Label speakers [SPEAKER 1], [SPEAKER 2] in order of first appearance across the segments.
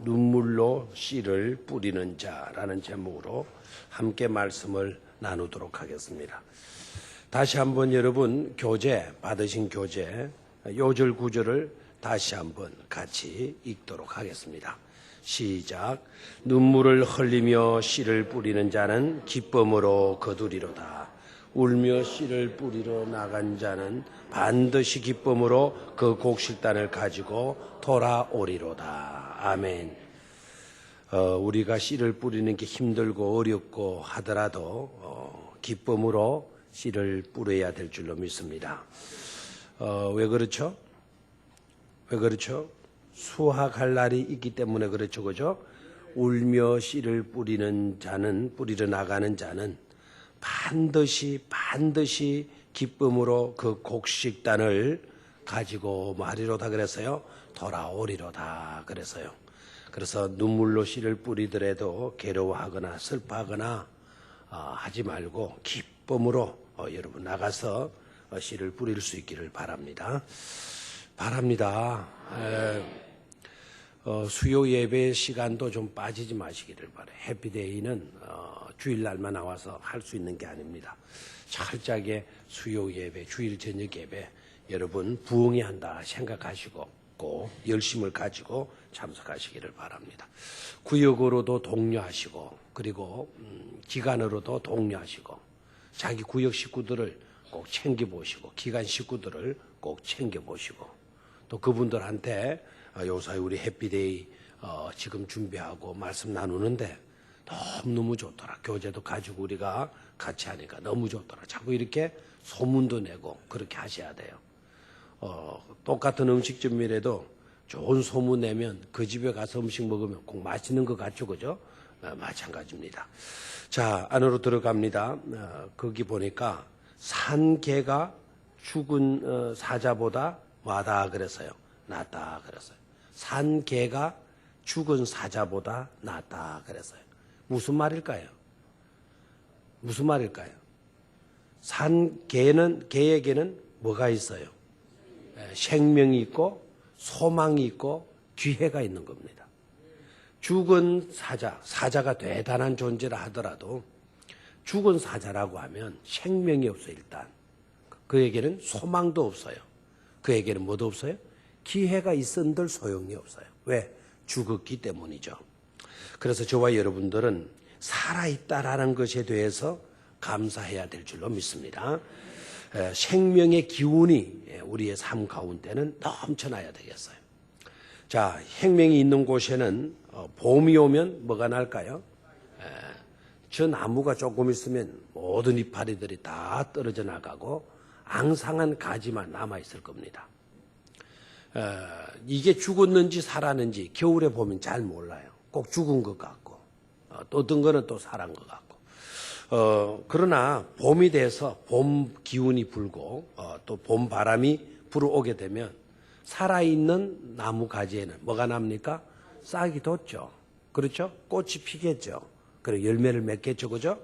[SPEAKER 1] 눈물로 씨를 뿌리는 자라는 제목으로 함께 말씀을 나누도록 하겠습니다. 다시 한번 여러분 받으신 교재 요절 구절을 다시 한번 같이 읽도록 하겠습니다. 시작. 눈물을 흘리며 씨를 뿌리는 자는 기쁨으로 거두리로다. 울며 씨를 뿌리러 나간 자는 반드시 기쁨으로 그 곡식단을 가지고 돌아오리로다. 아멘. 우리가 씨를 뿌리는 게 힘들고 어렵고 하더라도 기쁨으로 씨를 뿌려야 될 줄로 믿습니다. 왜 그렇죠? 왜 그렇죠? 수확할 날이 있기 때문에 그렇죠, 그죠? 울며 씨를 뿌리러 나가는 자는 반드시 기쁨으로 그 곡식단을 가지고 마리로다 그랬어요. 돌아오리로다 그랬어요. 그래서 눈물로 씨를 뿌리더라도 괴로워하거나 슬퍼하거나 하지 말고 기쁨으로 여러분 나가서 씨를 뿌릴 수 있기를 바랍니다. 수요 예배 시간도 좀 빠지지 마시기를 바라요. 해피데이는 주일날만 나와서 할 수 있는 게 아닙니다. 철저하게 수요 예배, 주일 저녁 예배 여러분 부흥이 한다 생각하시고 꼭 열심을 가지고 참석하시기를 바랍니다. 구역으로도 독려하시고 그리고 기간으로도 독려하시고 자기 구역 식구들을 꼭 챙겨보시고 기간 식구들을 꼭 챙겨보시고 또 그분들한테 요사이 우리 해피데이 지금 준비하고 말씀 나누는데 너무 좋더라. 교재도 가지고 우리가 같이 하니까 너무 좋더라. 자꾸 이렇게 소문도 내고 그렇게 하셔야 돼요. 똑같은 음식점이라도 좋은 소문 내면 그 집에 가서 음식 먹으면 꼭 맛있는 것 같죠, 그죠? 마찬가지입니다. 자, 안으로 들어갑니다. 거기 보니까 산 개가 죽은 사자보다 낫다 그랬어요. 낫다 그랬어요. 산 개가 죽은 사자보다 낫다 그랬어요. 무슨 말일까요? 무슨 말일까요? 개에게는 뭐가 있어요? 생명이 있고 소망이 있고 기회가 있는 겁니다. 죽은 사자가 대단한 존재라 하더라도 죽은 사자라고 하면 생명이 없어요. 일단 그에게는 소망도 없어요. 그에게는 뭐도 없어요? 기회가 있은들 소용이 없어요. 왜? 죽었기 때문이죠. 그래서 저와 여러분들은 살아있다라는 것에 대해서 감사해야 될 줄로 믿습니다. 생명의 기운이 우리의 삶 가운데는 넘쳐나야 되겠어요. 자, 생명이 있는 곳에는 봄이 오면 뭐가 날까요? 저 나무가 조금 있으면 모든 이파리들이 다 떨어져 나가고 앙상한 가지만 남아있을 겁니다. 이게 죽었는지 살았는지 겨울에 보면 잘 몰라요. 꼭 죽은 것 같고 또 어떤 거는 또 살은 것 같고 그러나 봄이 돼서 봄 기운이 불고 또 봄 바람이 불어오게 되면 살아있는 나무 가지에는 뭐가 납니까? 싹이 돋죠. 그렇죠? 꽃이 피겠죠. 그리고 열매를 맺겠죠. 그죠?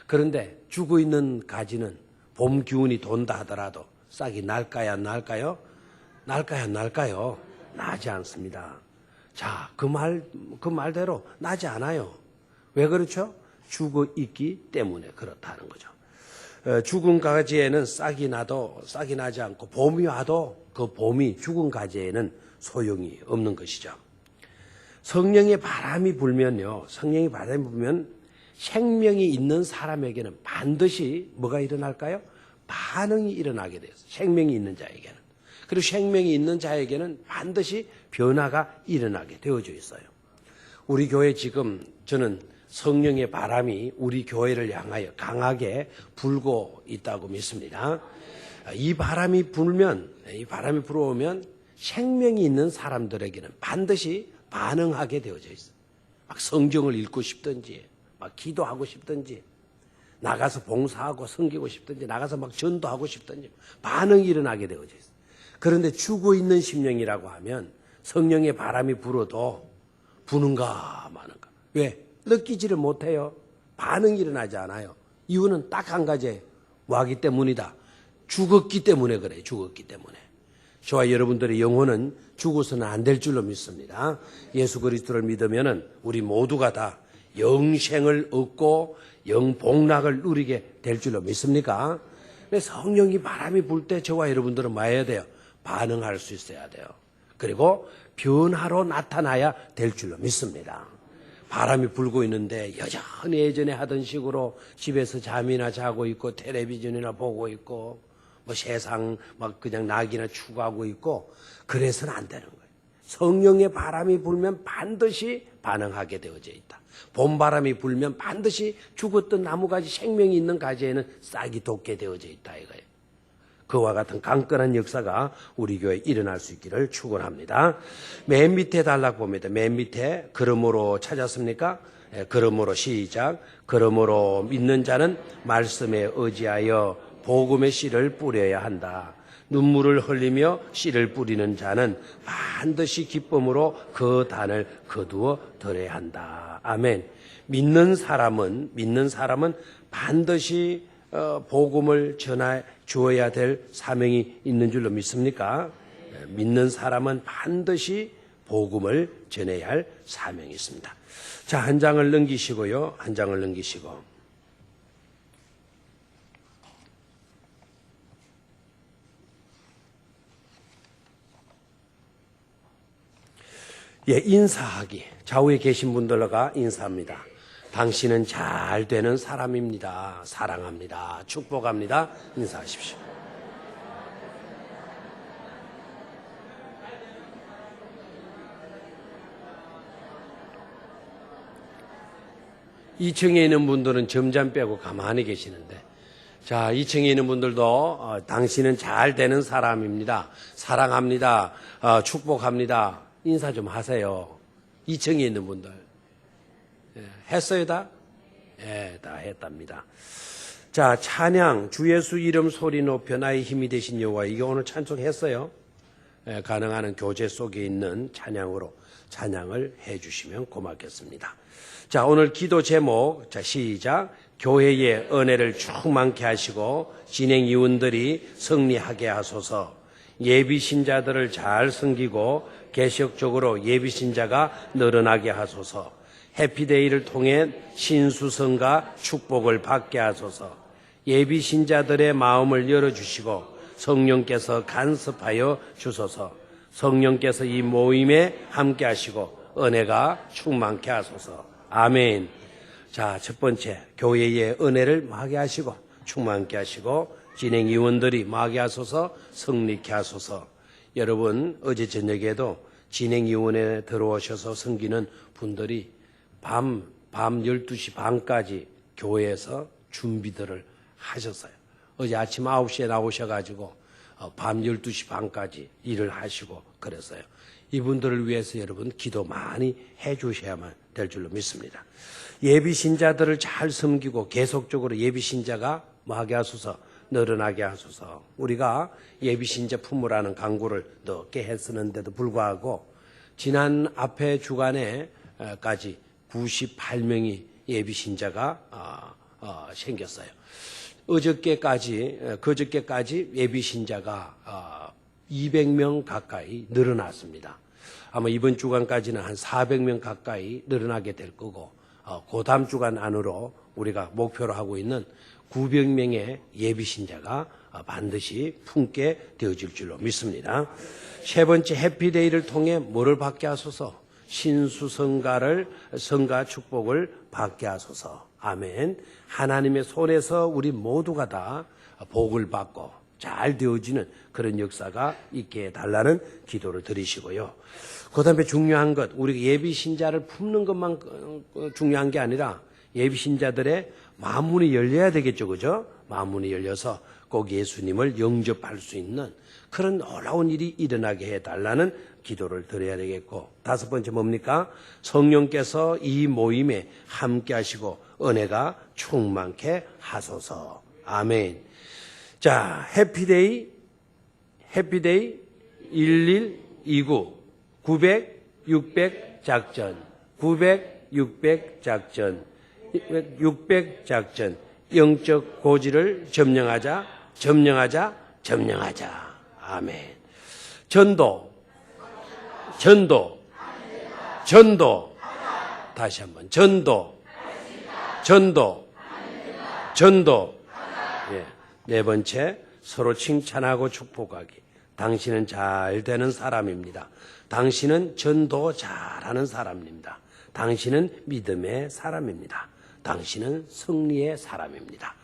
[SPEAKER 1] 그런데 죽어있는 가지는 봄 기운이 돈다 하더라도 싹이 날까요? 안 날까요? 날까요? 안 날까요? 나지 않습니다. 자, 그 말대로 나지 않아요. 왜 그렇죠? 죽어 있기 때문에 그렇다는 거죠. 죽은 가지에는 싹이 나지 않고 봄이 와도 그 봄이 죽은 가지에는 소용이 없는 것이죠. 성령의 바람이 불면 생명이 있는 사람에게는 반드시 뭐가 일어날까요? 반응이 일어나게 돼요. 생명이 있는 자에게는. 그리고 생명이 있는 자에게는 반드시 변화가 일어나게 되어져 있어요. 우리 교회 지금 저는 성령의 바람이 우리 교회를 향하여 강하게 불고 있다고 믿습니다. 이 바람이 불어오면 생명이 있는 사람들에게는 반드시 반응하게 되어져 있어요. 막 성경을 읽고 싶든지, 막 기도하고 싶든지, 나가서 봉사하고 섬기고 싶든지, 나가서 막 전도하고 싶든지, 반응이 일어나게 되어져 있어요. 그런데 죽어 있는 심령이라고 하면 성령의 바람이 불어도 부는가 마는가. 왜? 느끼지를 못해요. 반응이 일어나지 않아요. 이유는 딱 한 가지예요. 뭐하기 때문이다. 죽었기 때문에 그래요. 죽었기 때문에. 저와 여러분들의 영혼은 죽어서는 안 될 줄로 믿습니다. 예수 그리스도를 믿으면은 우리 모두가 다 영생을 얻고 영복락을 누리게 될 줄로 믿습니까? 성령이 바람이 불 때 저와 여러분들은 뭐 해야 돼요? 반응할 수 있어야 돼요. 그리고 변화로 나타나야 될 줄로 믿습니다. 바람이 불고 있는데 여전히 예전에 하던 식으로 집에서 잠이나 자고 있고 텔레비전이나 보고 있고 뭐 세상 막 그냥 낙이나 추구하고 있고 그래서는 안 되는 거예요. 성령의 바람이 불면 반드시 반응하게 되어져 있다. 봄바람이 불면 반드시 죽었던 나무가지 생명이 있는 가지에는 싹이 돋게 되어져 있다 이거예요. 그와 같은 강건한 역사가 우리 교회에 일어날 수 있기를 축원합니다. 맨 밑에 단락 봅니다. 맨 밑에 그러므로 찾았습니까? 그러므로 시작. 그러므로 믿는 자는 말씀에 의지하여 복음의 씨를 뿌려야 한다. 눈물을 흘리며 씨를 뿌리는 자는 반드시 기쁨으로 그 단을 거두어 들어야 한다. 아멘. 믿는 사람은 반드시 복음을 전해 주어야 될 사명이 있는 줄로 믿습니까? 믿는 사람은 반드시 복음을 전해야 할 사명이 있습니다. 자, 한 장을 넘기시고요. 한 장을 넘기시고. 인사하기. 좌우에 계신 분들과 인사합니다. 당신은 잘 되는 사람입니다. 사랑합니다. 축복합니다. 인사하십시오. (2층에) 있는 분들은 점점 빼고 가만히 계시는데, 자, 2층에 있는 분들도 당신은 잘 되는 사람입니다. 사랑합니다. 축복합니다. 인사 좀 하세요. 2층에 있는 분들. 했어요, 다? 다 했답니다. 자, 찬양, 주 예수 이름 소리 높여 나의 힘이 되신 여호와. 이게 오늘 찬송했어요. 가능한 교제 속에 있는 찬양으로 찬양을 해주시면 고맙겠습니다. 자, 오늘 기도 제목, 자, 시작. 교회의 은혜를 충만케 하시고 진행 위원들이 승리하게 하소서. 예비 신자들을 잘 섬기고 계속적으로 예비 신자가 늘어나게 하소서. 해피데이를 통해 신수성과 축복을 받게 하소서. 예비 신자들의 마음을 열어주시고 성령께서 간섭하여 주소서. 성령께서 이 모임에 함께 하시고 은혜가 충만케 하소서. 아멘. 자, 첫 번째, 교회의 은혜를 마하게 하시고 충만케 하시고 진행위원들이 마하게 하소서, 승리케 하소서. 여러분, 어제 저녁에도 진행위원회에 들어오셔서 섬기는 분들이 밤 12시 반까지 교회에서 준비들을 하셨어요. 어제 아침 9시에 나오셔가지고 밤 12시 반까지 일을 하시고 그랬어요. 이분들을 위해서 여러분 기도 많이 해 주셔야만 될 줄로 믿습니다. 예비 신자들을 잘 섬기고 계속적으로 예비 신자가 뭐하게 하소서, 늘어나게 하소서. 우리가 예비 신자 품으라는 강구를 늦게 했었는데도 불구하고 지난 앞에 주간에까지 98명이 예비 신자가 생겼어요. 그저께까지 예비 신자가 200명 가까이 늘어났습니다. 아마 이번 주간까지는 한 400명 가까이 늘어나게 될 거고, 그 다음 주간 안으로 우리가 목표로 하고 있는 900명의 예비 신자가 반드시 품게 되어질 줄로 믿습니다. 세 번째, 해피데이를 통해 뭐를 받게 하소서? 성가 축복을 받게 하소서. 아멘. 하나님의 손에서 우리 모두가 다 복을 받고 잘 되어지는 그런 역사가 있게 해달라는 기도를 드리시고요. 그 다음에 중요한 것, 우리가 예비 신자를 품는 것만 중요한 게 아니라 예비 신자들의 마음문이 열려야 되겠죠. 그죠? 마음문이 열려서 꼭 예수님을 영접할 수 있는 그런 놀라운 일이 일어나게 해달라는 기도를 드려야 되겠고, 다섯 번째 뭡니까? 성령께서 이 모임에 함께 하시고 은혜가 충만케 하소서. 아멘. 자, 해피데이 1129 900 600 작전 900 600 작전 600 작전 영적 고지를 점령하자. 아멘. 전도. 전도. 전도. 다시 한번. 전도. 전도. 전도. 예. 네 번째, 서로 칭찬하고 축복하기. 당신은 잘 되는 사람입니다. 당신은 전도 잘하는 사람입니다. 당신은 믿음의 사람입니다. 당신은 승리의 사람입니다.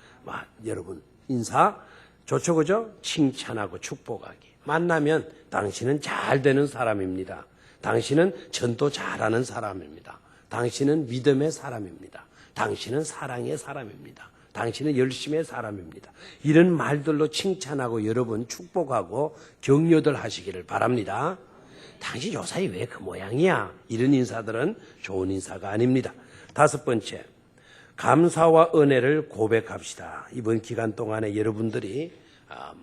[SPEAKER 1] 여러분 인사 좋죠, 그죠? 칭찬하고 축복하기. 만나면 당신은 잘 되는 사람입니다. 당신은 전도 잘하는 사람입니다. 당신은 믿음의 사람입니다. 당신은 사랑의 사람입니다. 당신은 열심의 사람입니다. 이런 말들로 칭찬하고 여러분 축복하고 격려들 하시기를 바랍니다. 당신 요사이 왜 그 모양이야? 이런 인사들은 좋은 인사가 아닙니다. 다섯 번째, 감사와 은혜를 고백합시다. 이번 기간 동안에 여러분들이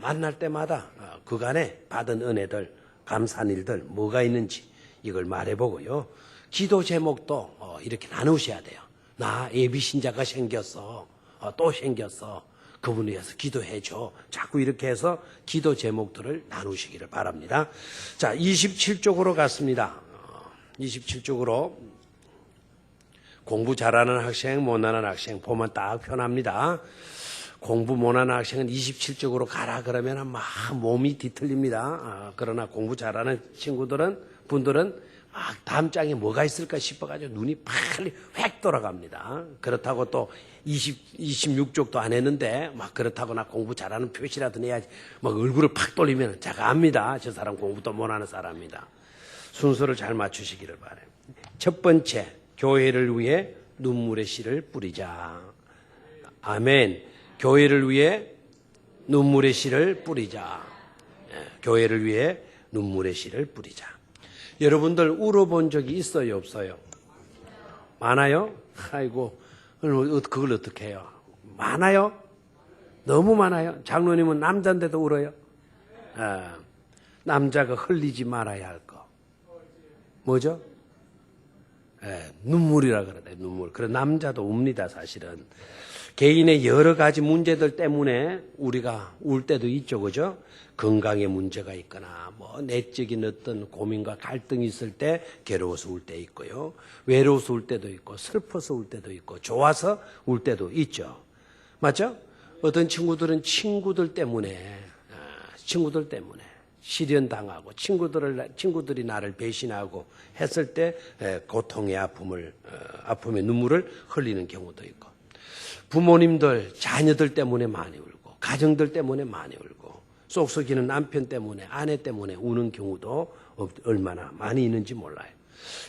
[SPEAKER 1] 만날 때마다 그간에 받은 은혜들, 감사한 일들 뭐가 있는지 이걸 말해보고요. 기도 제목도 이렇게 나누셔야 돼요. 나 예비신자가 생겼어. 또 생겼어. 그분을 위해서 기도해줘. 자꾸 이렇게 해서 기도 제목들을 나누시기를 바랍니다. 자, 27쪽으로 갔습니다. 27쪽으로 공부 잘하는 학생, 못하는 학생 보면 딱 편합니다. 공부 못하는 학생은 27쪽으로 가라 그러면 막 몸이 뒤틀립니다. 그러나 공부 잘하는 분들은 다음 장에 뭐가 있을까 싶어가지고 눈이 빨리 획 돌아갑니다. 그렇다고 또 26쪽도 안 했는데 막 그렇다고 나 공부 잘하는 표시라도 내야지 막 얼굴을 팍 돌리면 제가 압니다. 저 사람 공부도 못하는 사람입니다. 순서를 잘 맞추시기를 바라요. 첫 번째, 교회를 위해 눈물의 씨를 뿌리자. 아멘. 교회를 위해 눈물의 씨를 뿌리자. 교회를 위해 눈물의 씨를 뿌리자. 여러분들 울어본 적이 있어요, 없어요? 많아요? 아이고, 그걸 어떻게 해요? 많아요? 너무 많아요? 장로님은 남자인데도 울어요? 남자가 흘리지 말아야 할 거. 뭐죠? 눈물이라 그러대, 눈물. 그래, 남자도 웁니다, 사실은. 개인의 여러 가지 문제들 때문에 우리가 울 때도 있죠, 그죠? 건강에 문제가 있거나, 내적인 어떤 고민과 갈등이 있을 때 괴로워서 울 때 있고요. 외로워서 울 때도 있고, 슬퍼서 울 때도 있고, 좋아서 울 때도 있죠. 맞죠? 어떤 친구들은 친구들 때문에 시련당하고 친구들이 나를 배신하고 했을 때 고통의 아픔의 눈물을 흘리는 경우도 있고, 부모님들, 자녀들 때문에 많이 울고, 가정들 때문에 많이 울고, 쏙쏙이는 남편 때문에, 아내 때문에 우는 경우도 얼마나 많이 있는지 몰라요.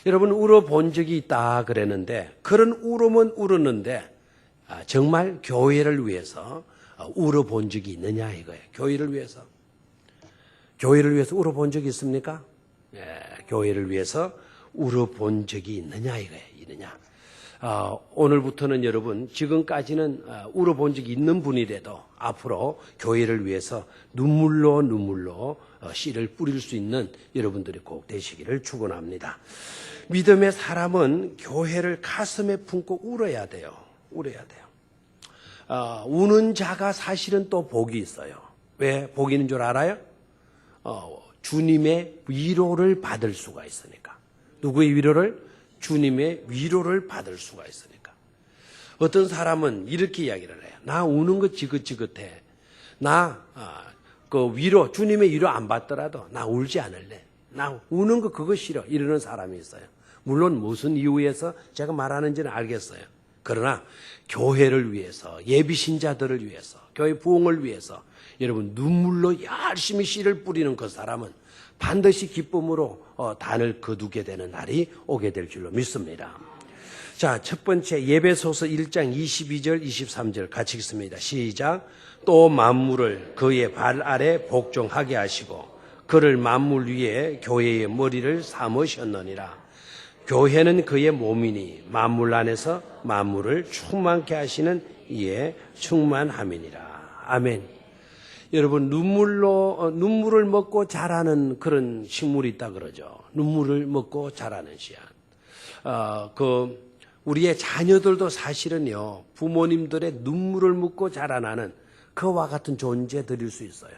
[SPEAKER 1] 여러분 울어본 적이 있다 그랬는데, 그런 울음은 울었는데 정말 교회를 위해서 울어본 적이 있느냐 이거예요. 교회를 위해서 울어본 적이 있습니까? 교회를 위해서 울어본 적이 있느냐 이거예요. 있느냐. 오늘부터는 여러분, 지금까지는 울어본 적이 있는 분이라도 앞으로 교회를 위해서 눈물로 씨를 뿌릴 수 있는 여러분들이 꼭 되시기를 축원합니다. 믿음의 사람은 교회를 가슴에 품고 울어야 돼요. 우는 자가 사실은 또 복이 있어요. 왜 복이 있는 줄 알아요? 주님의 위로를 받을 수가 있으니까. 누구의 위로를? 주님의 위로를 받을 수가 있으니까. 어떤 사람은 이렇게 이야기를 해요. 나 우는 거 지긋지긋해. 주님의 위로 안 받더라도 나 울지 않을래. 나 우는 거 그거 싫어. 이러는 사람이 있어요. 물론 무슨 이유에서 제가 말하는지는 알겠어요. 그러나 교회를 위해서, 예비신자들을 위해서, 교회 부흥을 위해서 여러분 눈물로 열심히 씨를 뿌리는 그 사람은 반드시 기쁨으로 단을 거두게 되는 날이 오게 될 줄로 믿습니다. 자, 첫 번째 예배소서 1장 22절 23절 같이 읽습니다. 시작. 또 만물을 그의 발 아래 복종하게 하시고 그를 만물 위에 교회의 머리를 삼으셨느니라. 교회는 그의 몸이니 만물 안에서 만물을 충만케 하시는 이에 충만함이니라. 아멘. 여러분 눈물을 먹고 자라는 그런 식물이 있다 그러죠. 눈물을 먹고 자라는 씨앗. 우리의 자녀들도 사실은요, 부모님들의 눈물을 먹고 자라나는 그와 같은 존재들일 수 있어요.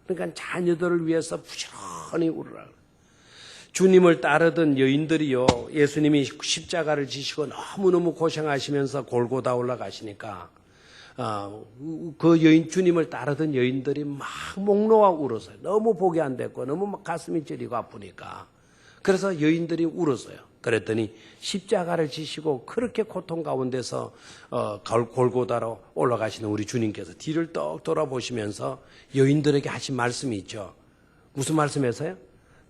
[SPEAKER 1] 그러니까 자녀들을 위해서 부지런히 시원히 울으라. 주님을 따르던 여인들이요, 예수님이 십자가를 지시고 너무너무 고생하시면서 골고다 올라가시니까 그 여인, 주님을 따르던 여인들이 막 목 놓아 울었어요. 너무 복이 안 됐고 너무 막 가슴이 저리고 아프니까. 그래서 여인들이 울었어요. 그랬더니 십자가를 지시고 그렇게 고통 가운데서 골고다로 올라가시는 우리 주님께서 뒤를 떡 돌아보시면서 여인들에게 하신 말씀이 있죠. 무슨 말씀이었어요?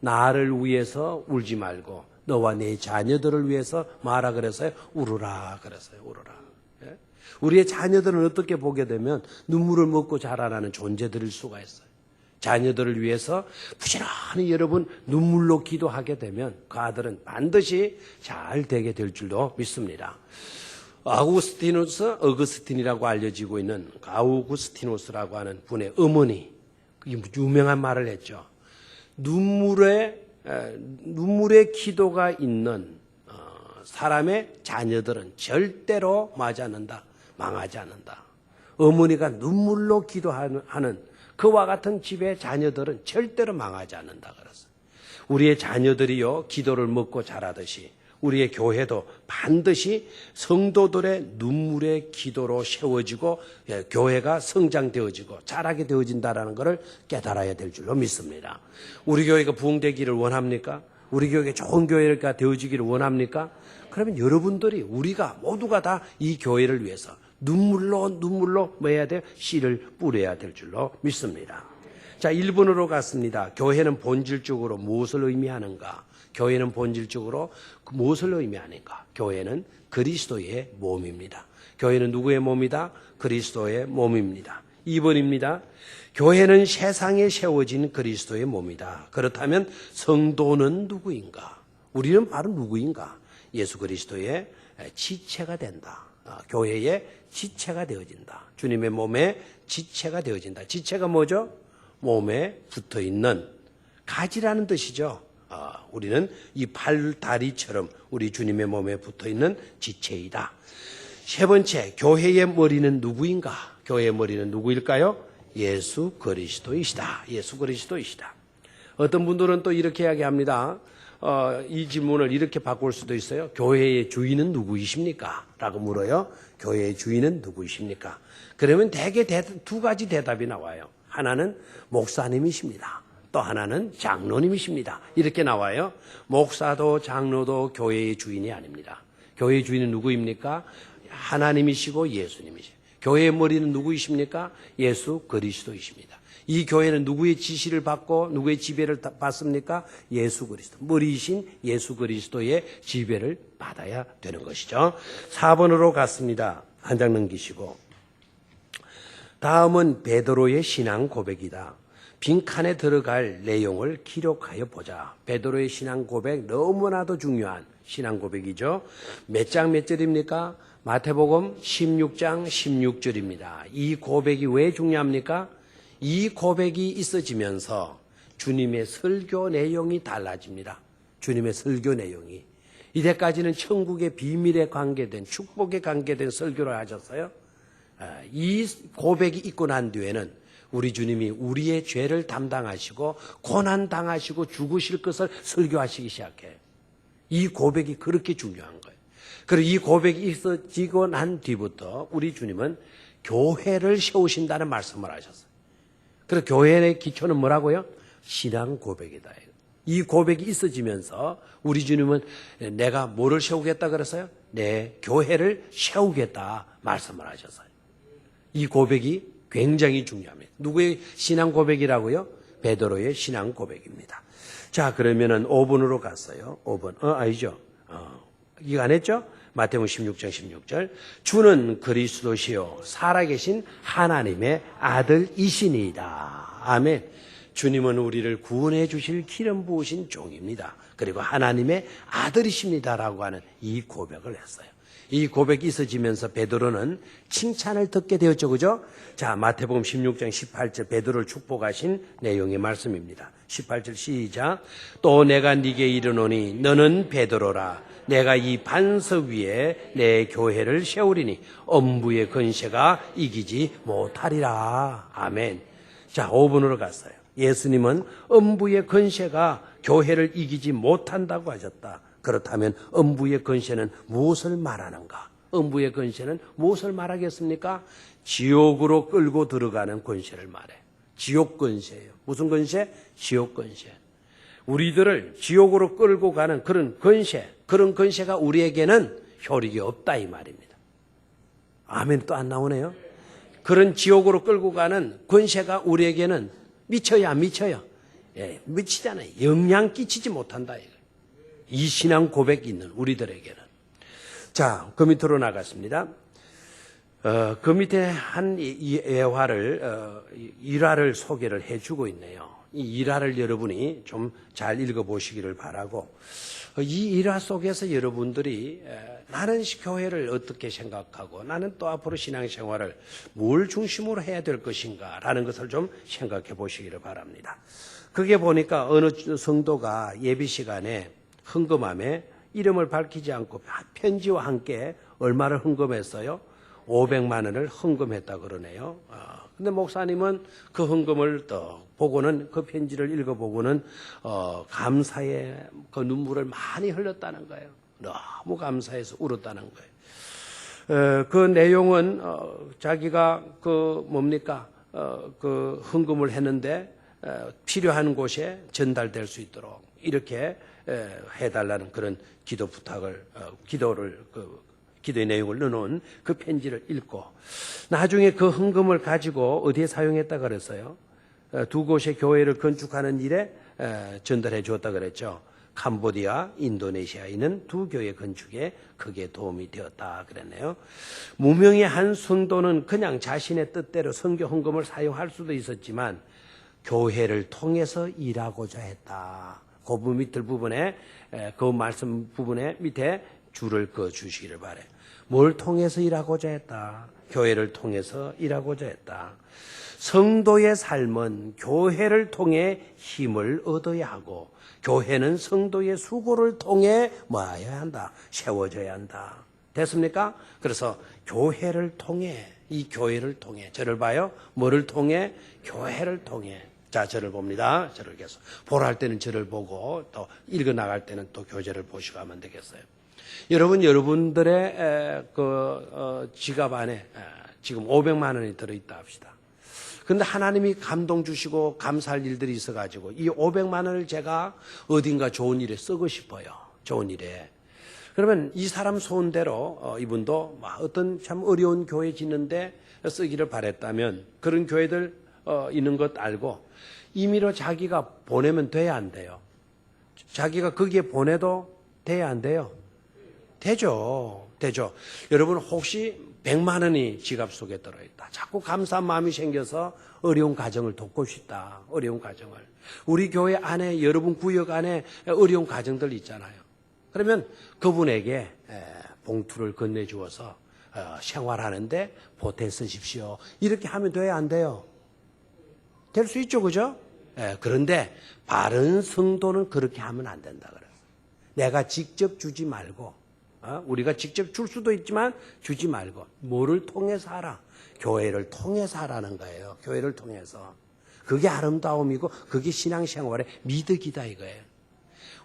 [SPEAKER 1] 나를 위해서 울지 말고 너와 네 자녀들을 위해서 말하 그래서요. 울으라 그랬어요. 울으라. 예? 우리의 자녀들은 어떻게 보게 되면 눈물을 먹고 자라나는 존재들일 수가 있어요. 자녀들을 위해서 부지런히 여러분 눈물로 기도하게 되면 그 아들은 반드시 잘 되게 될 줄로 믿습니다. 어거스틴이라고 알려지고 있는 아우구스티누스라고 하는 분의 어머니, 유명한 말을 했죠. 눈물의 기도가 있는 사람의 자녀들은 절대로 망하지 않는다. 어머니가 눈물로 기도하는 그와 같은 집의 자녀들은 절대로 망하지 않는다 그랬어요. 우리의 자녀들이요, 기도를 먹고 자라듯이 우리의 교회도 반드시 성도들의 눈물의 기도로 세워지고 교회가 성장되어지고 자라게 되어진다는 것을 깨달아야 될 줄로 믿습니다. 우리 교회가 부흥되기를 원합니까? 우리 교회가 좋은 교회가 되어지기를 원합니까? 그러면 여러분들이, 우리가 모두가 다 이 교회를 위해서 눈물로 뭐 해야 돼요? 씨를 뿌려야 될 줄로 믿습니다. 자, 1번으로 갔습니다. 교회는 본질적으로 무엇을 의미하는가? 교회는 본질적으로 무엇을 의미하는가? 교회는 그리스도의 몸입니다. 교회는 누구의 몸이다? 그리스도의 몸입니다. 2번입니다. 교회는 세상에 세워진 그리스도의 몸이다. 그렇다면 성도는 누구인가? 우리는 바로 누구인가? 예수 그리스도의 지체가 된다. 교회의 지체가 되어진다. 주님의 몸의 지체가 되어진다. 지체가 뭐죠? 몸에 붙어있는 가지라는 뜻이죠. 우리는 이 팔다리처럼 우리 주님의 몸에 붙어있는 지체이다. 세 번째, 교회의 머리는 누구인가? 교회의 머리는 누구일까요? 예수 그리스도이시다. 예수 그리스도이시다. 어떤 분들은 또 이렇게 이야기합니다. 이 질문을 이렇게 바꿀 수도 있어요. 교회의 주인은 누구이십니까? 라고 물어요. 교회의 주인은 누구이십니까? 그러면 대개 두 가지 대답이 나와요. 하나는 목사님이십니다. 또 하나는 장로님이십니다. 이렇게 나와요. 목사도 장로도 교회의 주인이 아닙니다. 교회의 주인은 누구입니까? 하나님이시고 예수님이시죠. 교회의 머리는 누구이십니까? 예수 그리스도이십니다. 이 교회는 누구의 지시를 받고 누구의 지배를 받습니까? 예수 그리스도. 머리이신 예수 그리스도의 지배를 받아야 되는 것이죠. 4번으로 갔습니다. 한 장 넘기시고. 다음은 베드로의 신앙 고백이다. 빈칸에 들어갈 내용을 기록하여 보자. 베드로의 신앙 고백, 너무나도 중요한 신앙 고백이죠. 몇 장 몇 절입니까? 마태복음 16장 16절입니다. 이 고백이 왜 중요합니까? 이 고백이 있어지면서 주님의 설교 내용이 달라집니다. 주님의 설교 내용이. 이때까지는 천국의 비밀에 관계된, 축복에 관계된 설교를 하셨어요. 이 고백이 있고 난 뒤에는 우리 주님이 우리의 죄를 담당하시고 고난 당하시고 죽으실 것을 설교하시기 시작해요. 이 고백이 그렇게 중요한 거예요. 그리고 이 고백이 있어지고 난 뒤부터 우리 주님은 교회를 세우신다는 말씀을 하셨어요. 그래서 교회의 기초는 뭐라고요? 신앙 고백이다. 이 고백이 있어지면서 우리 주님은 내가 뭐를 세우겠다 그랬어요? 내 교회를 세우겠다 말씀을 하셨어요. 이 고백이 굉장히 중요합니다. 누구의 신앙 고백이라고요? 베드로의 신앙 고백입니다. 자, 그러면은 5번으로 갔어요. 5번. 아니죠. 이거 안 했죠? 마태복음 16장 16절. 주는 그리스도시요 살아계신 하나님의 아들이시니이다. 아멘. 주님은 우리를 구원해 주실 기름 부으신 종입니다. 그리고 하나님의 아들이십니다라고 하는 이 고백을 했어요. 이 고백이 있어지면서 베드로는 칭찬을 듣게 되었죠. 그죠? 자, 마태복음 16장 18절 베드로를 축복하신 내용의 말씀입니다. 18절 시작. 또 내가 네게 이르노니 너는 베드로라. 내가 이 반석 위에 내 교회를 세우리니 엄부의 권세가 이기지 못하리라. 아멘. 자, 5번으로 갔어요. 예수님은 음부의 권세가 교회를 이기지 못한다고 하셨다. 그렇다면 음부의 권세는 무엇을 말하는가? 음부의 권세는 무엇을 말하겠습니까? 지옥으로 끌고 들어가는 권세를 말해. 지옥 권세예요. 무슨 권세? 지옥 권세. 우리들을 지옥으로 끌고 가는 그런 권세, 그런 권세가 우리에게는 효력이 없다 이 말입니다. 아멘. 또 안 나오네요. 그런 지옥으로 끌고 가는 권세가 우리에게는 미쳐요, 안 미쳐요? 예, 미치잖아요. 영향 끼치지 못한다 이거. 이 신앙 고백이 있는 우리들에게는. 자, 그 밑으로 나갔습니다. 그 밑에 한 일화를 소개를 해주고 있네요. 이 일화를 여러분이 좀 잘 읽어보시기를 바라고, 이 일화 속에서 여러분들이 나는 교회를 어떻게 생각하고 나는 또 앞으로 신앙생활을 뭘 중심으로 해야 될 것인가 라는 것을 좀 생각해 보시기를 바랍니다. 그게 보니까 어느 성도가 예비 시간에 헌금함에 이름을 밝히지 않고 편지와 함께 얼마를 헌금했어요? 500만 원을 헌금했다 그러네요. 근데 목사님은 그 헌금을 또 보고는, 그 편지를 읽어보고는 감사의 그 눈물을 많이 흘렸다는 거예요. 너무 감사해서 울었다는 거예요. 그 내용은 자기가 그 헌금을 했는데 필요한 곳에 전달될 수 있도록 이렇게 해달라는 그런 기도 부탁을, 기도의 내용을 넣어놓은 그 편지를 읽고, 나중에 그 헌금을 가지고 어디에 사용했다 그랬어요? 두 곳의 교회를 건축하는 일에 전달해 주었다 그랬죠. 캄보디아, 인도네시아에 있는 두 교회 건축에 크게 도움이 되었다 그랬네요. 무명의 한 성도는 그냥 자신의 뜻대로 선교 헌금을 사용할 수도 있었지만 교회를 통해서 일하고자 했다. 그 밑을 부분에, 그 말씀 부분에 밑에 줄을 그어 주시기를 바래요. 뭘 통해서 일하고자 했다. 교회를 통해서 일하고자 했다. 성도의 삶은 교회를 통해 힘을 얻어야 하고, 교회는 성도의 수고를 통해 뭐해야 한다? 세워져야 한다. 됐습니까? 그래서 교회를 통해, 이 교회를 통해, 저를 봐요. 뭐를 통해? 교회를 통해. 자, 저를 봅니다. 저를 계속. 보라 할 때는 저를 보고, 또 읽어 나갈 때는 또 교재를 보시고 하면 되겠어요. 여러분들의 지갑 안에 지금 500만 원이 들어있다 합시다. 그런데 하나님이 감동 주시고 감사할 일들이 있어가지고 이 500만 원을 제가 어딘가 좋은 일에 쓰고 싶어요. 좋은 일에. 그러면 이 사람 소원대로 이분도 어떤 참 어려운 교회 짓는데 쓰기를 바랬다면, 그런 교회들 있는 것 알고 임의로 자기가 보내면 돼야 안 돼요? 자기가 거기에 보내도 돼야 안 돼요? 되죠. 되죠. 여러분 혹시 100만 원이 지갑 속에 들어있다. 자꾸 감사한 마음이 생겨서 어려운 가정을 돕고 싶다. 어려운 가정을. 우리 교회 안에, 여러분 구역 안에 어려운 가정들 있잖아요. 그러면 그분에게 봉투를 건네주어서 생활하는데 보태 쓰십시오. 이렇게 하면 돼야 안 돼요? 될 수 있죠. 그죠? 그런데 바른 성도는 그렇게 하면 안 된다 그래요. 내가 직접 주지 말고, 우리가 직접 줄 수도 있지만 주지 말고 뭐를 통해서 하라? 교회를 통해서 하라는 거예요. 교회를 통해서. 그게 아름다움이고 그게 신앙생활의 미덕이다 이거예요.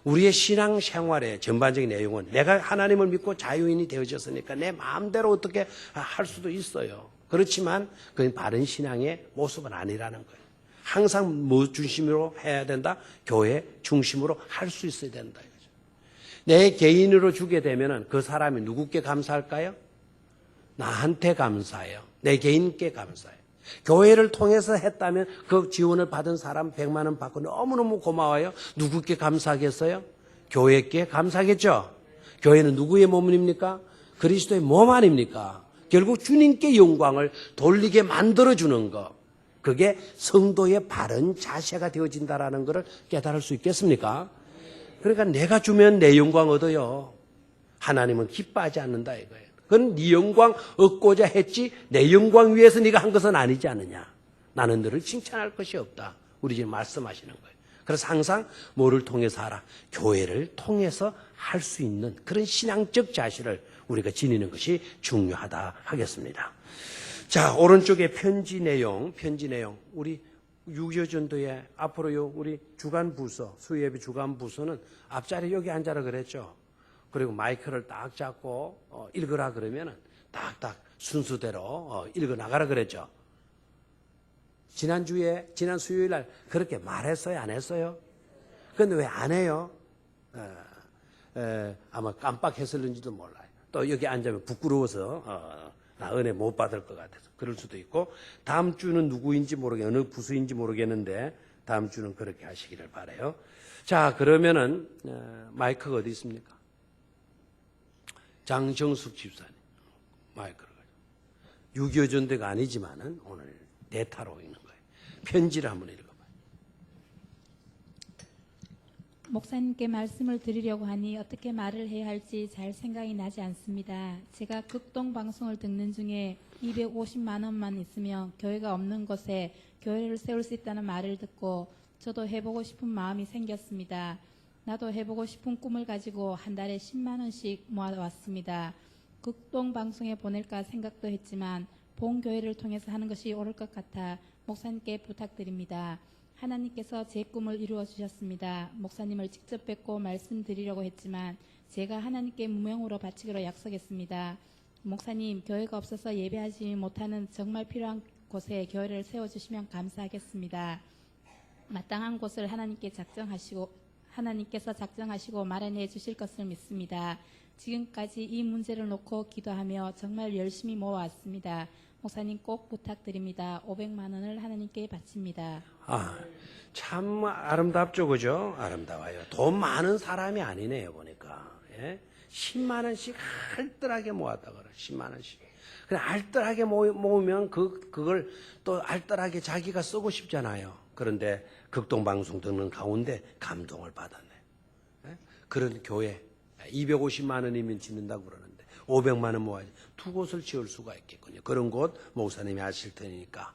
[SPEAKER 1] 우리의 신앙생활의 전반적인 내용은 내가 하나님을 믿고 자유인이 되어졌으니까 내 마음대로 어떻게 할 수도 있어요. 그렇지만 그건 바른 신앙의 모습은 아니라는 거예요. 항상 뭐 중심으로 해야 된다? 교회 중심으로 할 수 있어야 된다. 내 개인으로 주게 되면 그 사람이 누구께 감사할까요? 나한테 감사해요. 내 개인께 감사해요. 교회를 통해서 했다면 그 지원을 받은 사람 100만 원 받고 너무너무 고마워요. 누구께 감사하겠어요? 교회께 감사하겠죠? 교회는 누구의 몸입니까? 그리스도의 몸 아닙니까? 결국 주님께 영광을 돌리게 만들어주는 것. 그게 성도의 바른 자세가 되어진다는 것을 깨달을 수 있겠습니까? 그러니까 내가 주면 내 영광 얻어요. 하나님은 기뻐하지 않는다 이거예요. 그건 네 영광 얻고자 했지 내 영광 위해서 네가 한 것은 아니지 않느냐. 나는 너를 칭찬할 것이 없다. 우리 지금 말씀하시는 거예요. 그래서 항상 뭐를 통해서 하라? 교회를 통해서 할 수 있는 그런 신앙적 자세를 우리가 지니는 것이 중요하다 하겠습니다. 자, 오른쪽에 편지 내용. 우리 6.25 전도에 앞으로요 우리 주간 부서 수예비 주간 부서는 앞자리 여기 앉아라 그랬죠. 그리고 마이크를 딱 잡고 읽으라 그러면은 딱딱 순서대로 읽어 나가라 그랬죠. 지난 수요일 날 그렇게 말했어요, 안 했어요? 근데 왜 안 해요? 아마 깜빡했을는지도 몰라요. 또 여기 앉으면 부끄러워서 나 은혜 못 받을 것 같아서 그럴 수도 있고, 다음 주는 누구인지 어느 부서인지 모르겠는데 다음 주는 그렇게 하시기를 바라요. 자, 그러면은 마이크가 어디 있습니까? 장정숙 집사님 마이크를 가지고 6.25 전대가 아니지만은 오늘 대타로 읽는 거예요. 편지를 한번 읽어봐요.
[SPEAKER 2] 목사님께 말씀을 드리려고 하니 어떻게 말을 해야 할지 잘 생각이 나지 않습니다. 제가 극동 방송을 듣는 중에 250만 원만 있으면 교회가 없는 곳에 교회를 세울 수 있다는 말을 듣고 저도 해보고 싶은 마음이 생겼습니다. 나도 해보고 싶은 꿈을 가지고 한 달에 10만 원씩 모아왔습니다. 극동 방송에 보낼까 생각도 했지만 본 교회를 통해서 하는 것이 옳을 것 같아 목사님께 부탁드립니다. 하나님께서 제 꿈을 이루어 주셨습니다. 목사님을 직접 뵙고 말씀드리려고 했지만 제가 하나님께 무명으로 바치기로 약속했습니다. 목사님, 교회가 없어서 예배하지 못하는 정말 필요한 곳에 교회를 세워주시면 감사하겠습니다. 마땅한 곳을 하나님께서 작정하시고 마련해 주실 것을 믿습니다. 지금까지 이 문제를 놓고 기도하며 정말 열심히 모아왔습니다. 목사님 꼭 부탁드립니다. 500만 원을 하나님께 바칩니다.
[SPEAKER 1] 참 아름답죠, 그죠? 아름다워요. 돈 많은 사람이 아니네요, 보니까. 예? 10만 원씩 알뜰하게 모았다 그래. 10만 원씩. 그냥 알뜰하게 모으면 그걸 또 알뜰하게 자기가 쓰고 싶잖아요. 그런데 극동방송 듣는 가운데 감동을 받았네. 예? 그런 교회 250만 원이면 짓는다고 그러는데 500만 원 모아야지 두 곳을 지을 수가 있겠군요. 그런 곳 목사님이 하실 테니까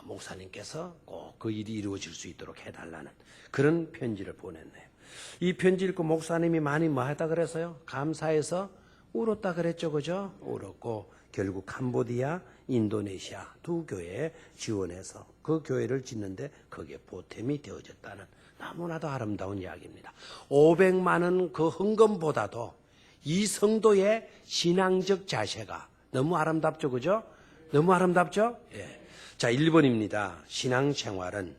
[SPEAKER 1] 목사님께서 꼭 그 일이 이루어질 수 있도록 해달라는 그런 편지를 보냈네요. 이 편지 읽고 목사님이 많이 뭐 하다 그래서요? 감사해서 울었다 그랬죠, 그죠? 울었고 결국 캄보디아, 인도네시아 두 교회에 지원해서 그 교회를 짓는데 거기에 보탬이 되어졌다는 너무나도 아름다운 이야기입니다. 500만 원 그 헌금보다도 이 성도의 신앙적 자세가 너무 아름답죠, 그죠? 너무 아름답죠? 예. 자, 1번입니다. 신앙생활은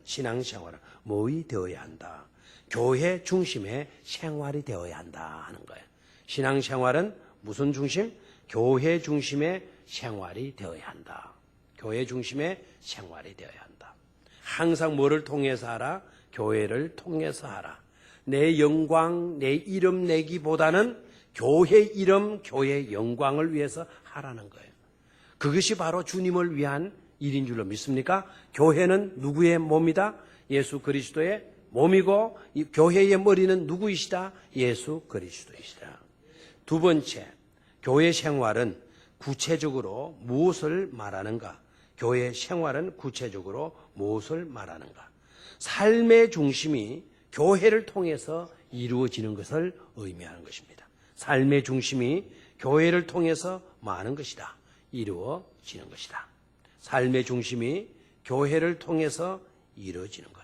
[SPEAKER 1] 뭐이 되어야 한다. 교회 중심의 생활이 되어야 한다 하는 거예요. 신앙생활은 무슨 중심? 교회 중심의 생활이 되어야 한다. 교회 중심의 생활이 되어야 한다. 항상 뭐를 통해서 하라? 교회를 통해서 하라. 내 영광, 내 이름 내기보다는 교회 이름, 교회 영광을 위해서 하라는 거예요. 그것이 바로 주님을 위한 일인 줄로 믿습니까? 교회는 누구의 몸이다? 예수 그리스도의 몸이고 이 교회의 머리는 누구이시다? 예수 그리스도이시다. 두 번째, 교회 생활은 구체적으로 무엇을 말하는가? 교회 생활은 구체적으로 무엇을 말하는가? 삶의 중심이 교회를 통해서 이루어지는 것을 의미하는 것입니다. 삶의 중심이 교회를 통해서 많은 것이다. 이루어지는 것이다. 삶의 중심이 교회를 통해서 이루어지는 것.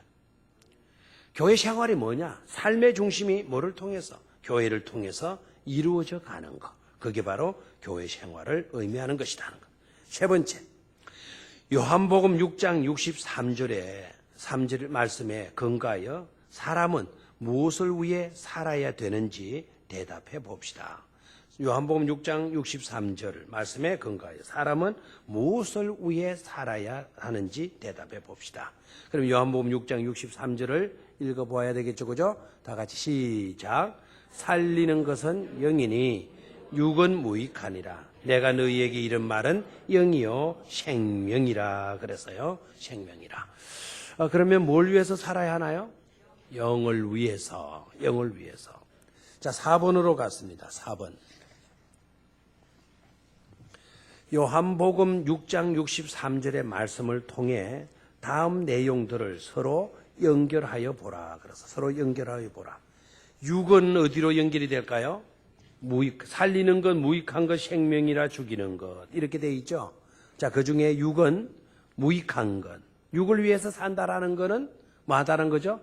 [SPEAKER 1] 교회 생활이 뭐냐? 삶의 중심이 뭐를 통해서? 교회를 통해서 이루어져 가는 것. 그게 바로 교회 생활을 의미하는 것이다 하는 것. 세 번째, 요한복음 6장 63절에 3절 말씀에 근거하여 사람은 무엇을 위해 살아야 되는지 대답해 봅시다. 요한복음 6장 63절 말씀에 근거하여 사람은 무엇을 위해 살아야 하는지 대답해 봅시다. 그럼 요한복음 6장 63절을 읽어보아야 되겠죠, 그죠? 다 같이 시작. 살리는 것은 영이니 육은 무익하니라. 내가 너희에게 이른 말은 영이요 생명이라 그랬어요. 생명이라. 그러면 뭘 위해서 살아야 하나요? 영을 위해서. 영을 위해서. 자, 4번으로 갔습니다. 4번. 요한복음 6장 63절의 말씀을 통해 다음 내용들을 서로 연결하여 보라. 그래서 서로 연결하여 보라. 육은 어디로 연결이 될까요? 살리는 것, 무익한 것, 생명이라 죽이는 것. 이렇게 되어 있죠. 자, 그 중에 육은 무익한 것. 육을 위해서 산다라는 거는 뭐 하다는 거죠?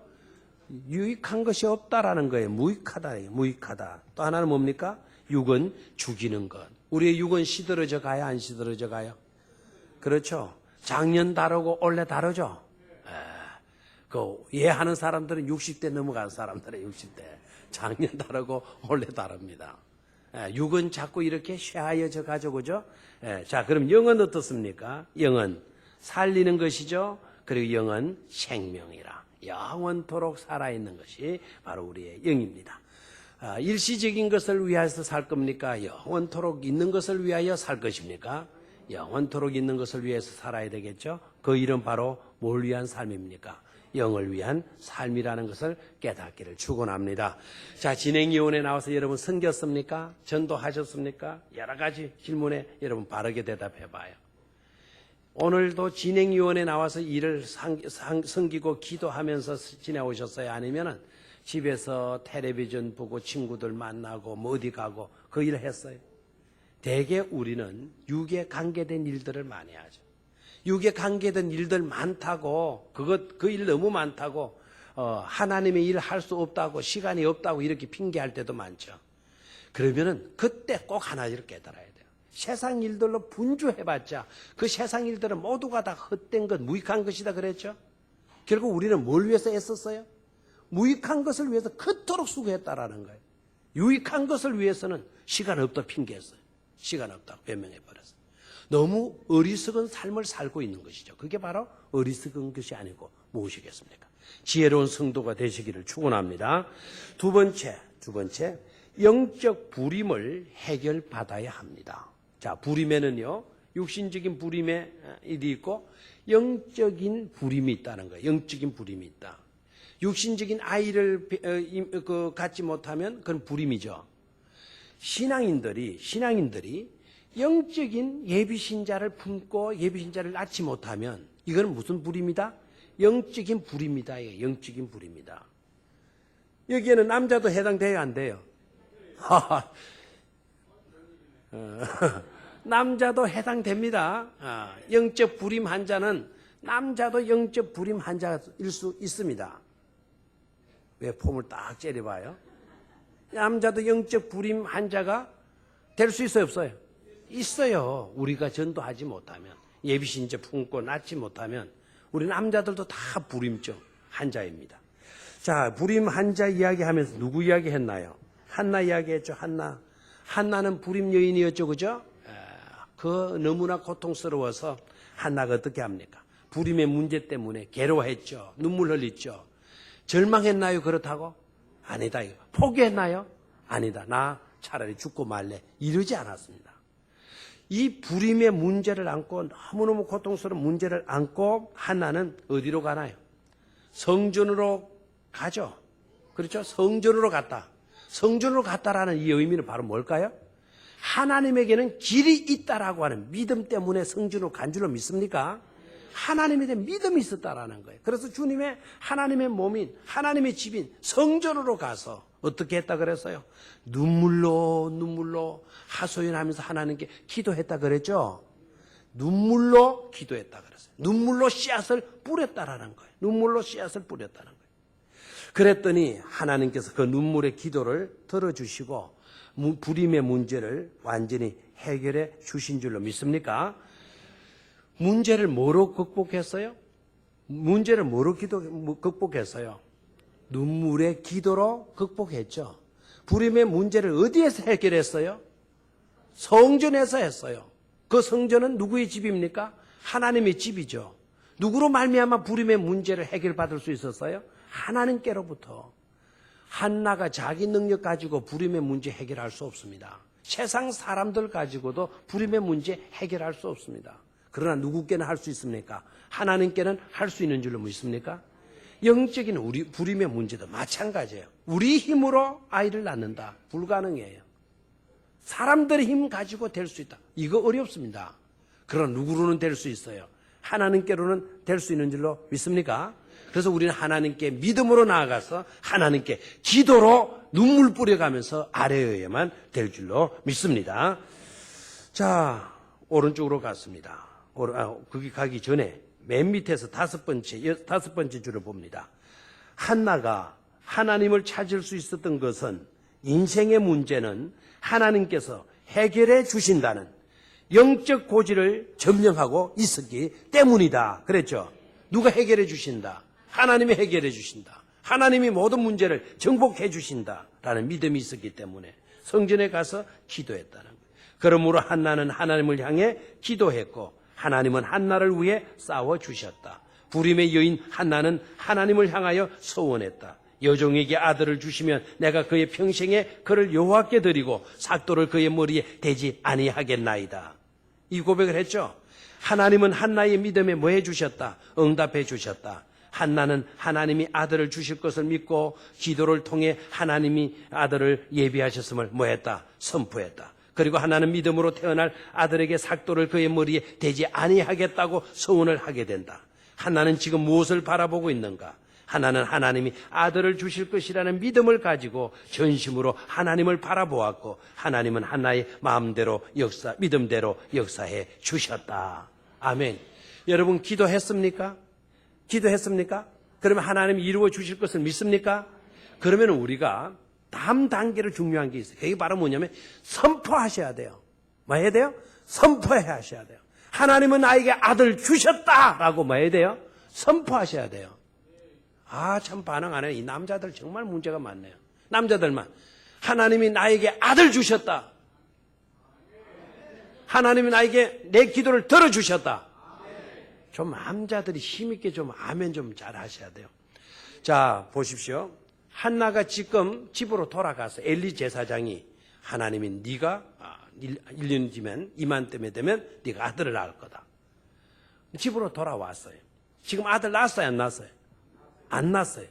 [SPEAKER 1] 유익한 것이 없다라는 거예요. 무익하다. 무익하다. 또 하나는 뭡니까? 육은 죽이는 것. 우리의 육은 시들어져 가요? 안 시들어져 가요? 그렇죠. 작년 다르고 올해 다르죠. 이해하는 사람들은 60대 넘어간 사람들은 60대. 작년 다르고 올해 다릅니다. 육은 자꾸 이렇게 쇠하여져 가지고, 그죠? 자, 그럼 영은 어떻습니까? 영은 살리는 것이죠. 그리고 영은 생명이라. 영원토록 살아있는 것이 바로 우리의 영입니다. 일시적인 것을 위하여서 살 겁니까? 영원토록 있는 것을 위하여 살 것입니까? 영원토록 있는 것을 위해서 살아야 되겠죠? 그 이름 바로 뭘 위한 삶입니까? 영을 위한 삶이라는 것을 깨닫기를 축원합니다. 자, 진행위원회 나와서 여러분 섬겼습니까? 전도하셨습니까? 여러 가지 질문에 여러분 바르게 대답해 봐요. 오늘도 진행위원회 나와서 일을 섬기고 기도하면서 지내오셨어요? 아니면은 집에서 텔레비전 보고 친구들 만나고 뭐 어디 가고 그 일을 했어요? 대개 우리는 육에 관계된 일들을 많이 하죠. 육에 관계된 일들 많다고 그 일 너무 많다고 하나님의 일 할 수 없다고 시간이 없다고 이렇게 핑계할 때도 많죠. 그러면은 그때 꼭 하나를 깨달아야 돼요. 세상 일들로 분주해봤자 그 세상 일들은 모두가 다 헛된 것, 무익한 것이다 그랬죠. 결국 우리는 뭘 위해서 애썼어요? 무익한 것을 위해서 그토록 수고했다라는 거예요. 유익한 것을 위해서는 시간 없다 핑계했어요. 시간 없다고 변명해버렸어요. 너무 어리석은 삶을 살고 있는 것이죠. 그게 바로 어리석은 것이 아니고 무엇이겠습니까? 지혜로운 성도가 되시기를 축원합니다. 두 번째, 영적 부림을 해결받아야 합니다. 자, 부림에는요, 육신적인 부림에 일이 있고 영적인 부림이 있다는 거예요. 영적인 부림이 있다. 육신적인 아이를 갖지 못하면 그건 부림이죠. 신앙인들이 영적인 예비신자를 품고 예비신자를 낳지 못하면 이건 무슨 부림이다? 영적인 부림이다. 영적인 부림이다. 여기에는 남자도 해당돼야 안 돼요? 남자도 해당됩니다. 영적 불임 환자는 남자도 영적 불임 환자일 수 있습니다. 왜 폼을 딱 째려봐요? 남자도 영적 불임 환자가 될 수 있어요, 없어요? 있어요. 우리가 전도하지 못하면, 예비신자 품고 낳지 못하면 우리 남자들도 다 불임증 환자입니다. 자, 불임 환자 이야기하면서 누구 이야기했나요? 한나 이야기했죠. 한나는 불임 여인이었죠, 그죠? 그 너무나 고통스러워서 한나가 어떻게 합니까? 불임의 문제 때문에 괴로워했죠. 눈물 흘렸죠. 절망했나요? 그렇다고? 아니다. 포기했나요? 아니다. 나 차라리 죽고 말래. 이러지 않았습니다. 이 불임의 문제를 안고 너무너무 고통스러운 문제를 안고 한나는 어디로 가나요? 성전으로 가죠. 그렇죠? 성전으로 갔다. 성전으로 갔다라는 이 의미는 바로 뭘까요? 하나님에게는 길이 있다라고 하는 믿음 때문에 성전으로 간 줄로 믿습니까? 하나님에 대한 믿음이 있었다라는 거예요. 그래서 주님의 하나님의 몸인 하나님의 집인 성전으로 가서 어떻게 했다 그랬어요? 눈물로 하소연하면서 하나님께 기도했다 그랬죠? 눈물로 기도했다 그랬어요. 눈물로 씨앗을 뿌렸다라는 거예요. 눈물로 씨앗을 뿌렸다는 거예요. 그랬더니 하나님께서 그 눈물의 기도를 들어주시고 불임의 문제를 완전히 해결해 주신 줄로 믿습니까? 문제를 뭐로 극복했어요? 문제를 뭐로 극복했어요? 눈물의 기도로 극복했죠. 불임의 문제를 어디에서 해결했어요? 성전에서 했어요. 그 성전은 누구의 집입니까? 하나님의 집이죠. 누구로 말미암아 불임의 문제를 해결받을 수 있었어요? 하나님께로부터. 한나가 자기 능력 가지고 불임의 문제 해결할 수 없습니다. 세상 사람들 가지고도 불임의 문제 해결할 수 없습니다. 그러나 누구께는 할 수 있습니까? 하나님께는 할 수 있는 줄로 믿습니까? 영적인 우리 불임의 문제도 마찬가지예요. 우리 힘으로 아이를 낳는다. 불가능해요. 사람들의 힘 가지고 될 수 있다. 이거 어렵습니다. 그러나 누구로는 될 수 있어요? 하나님께로는 될 수 있는 줄로 믿습니까? 그래서 우리는 하나님께 믿음으로 나아가서 하나님께 기도로 눈물 뿌려가면서 아뢰어야만 될 줄로 믿습니다. 자, 오른쪽으로 갔습니다. 거기 가기 전에 맨 밑에서 다섯 번째 줄을 봅니다. 한나가 하나님을 찾을 수 있었던 것은 인생의 문제는 하나님께서 해결해 주신다는 영적 고지를 점령하고 있었기 때문이다. 그랬죠. 누가 해결해 주신다. 하나님이 해결해 주신다. 하나님이 모든 문제를 정복해 주신다라는 믿음이 있었기 때문에 성전에 가서 기도했다는 거예요. 그러므로 한나는 하나님을 향해 기도했고 하나님은 한나를 위해 싸워주셨다. 부림의 여인 한나는 하나님을 향하여 소원했다. 여종에게 아들을 주시면 내가 그의 평생에 그를 여호와께 드리고 삭도를 그의 머리에 대지 아니하겠나이다. 이 고백을 했죠. 하나님은 한나의 믿음에 뭐 해주셨다? 응답해 주셨다. 한나는 하나님이 아들을 주실 것을 믿고 기도를 통해 하나님이 아들을 예비하셨음을 뭐 했다? 선포했다. 그리고 하나는 믿음으로 태어날 아들에게 삭도를 그의 머리에 대지 아니하겠다고 소원을 하게 된다. 한나는 지금 무엇을 바라보고 있는가? 하나는 하나님이 아들을 주실 것이라는 믿음을 가지고 전심으로 하나님을 바라보았고 하나님은 한나의 마음대로 믿음대로 역사해 주셨다. 아멘. 여러분 기도했습니까? 기도했습니까? 그러면 하나님이 이루어 주실 것을 믿습니까? 그러면 우리가 다음 단계로 중요한 게 있어요. 그게 바로 뭐냐면 선포하셔야 돼요. 뭐 해야 돼요? 선포하셔야 돼요. 하나님은 나에게 아들 주셨다라고 뭐 해야 돼요? 선포하셔야 돼요. 참 반응 안 해요. 이 남자들 정말 문제가 많네요. 남자들만. 하나님이 나에게 아들 주셨다. 하나님이 나에게 내 기도를 들어주셨다. 좀 남자들이 힘있게 좀 아멘 좀 잘 하셔야 돼요. 자, 보십시오. 한나가 지금 집으로 돌아가서 엘리 제사장이 하나님이 네가 1년 뒤면 이맘때면 되면 네가 아들을 낳을 거다. 집으로 돌아왔어요. 지금 아들 낳았어요? 안 낳았어요? 안 낳았어요.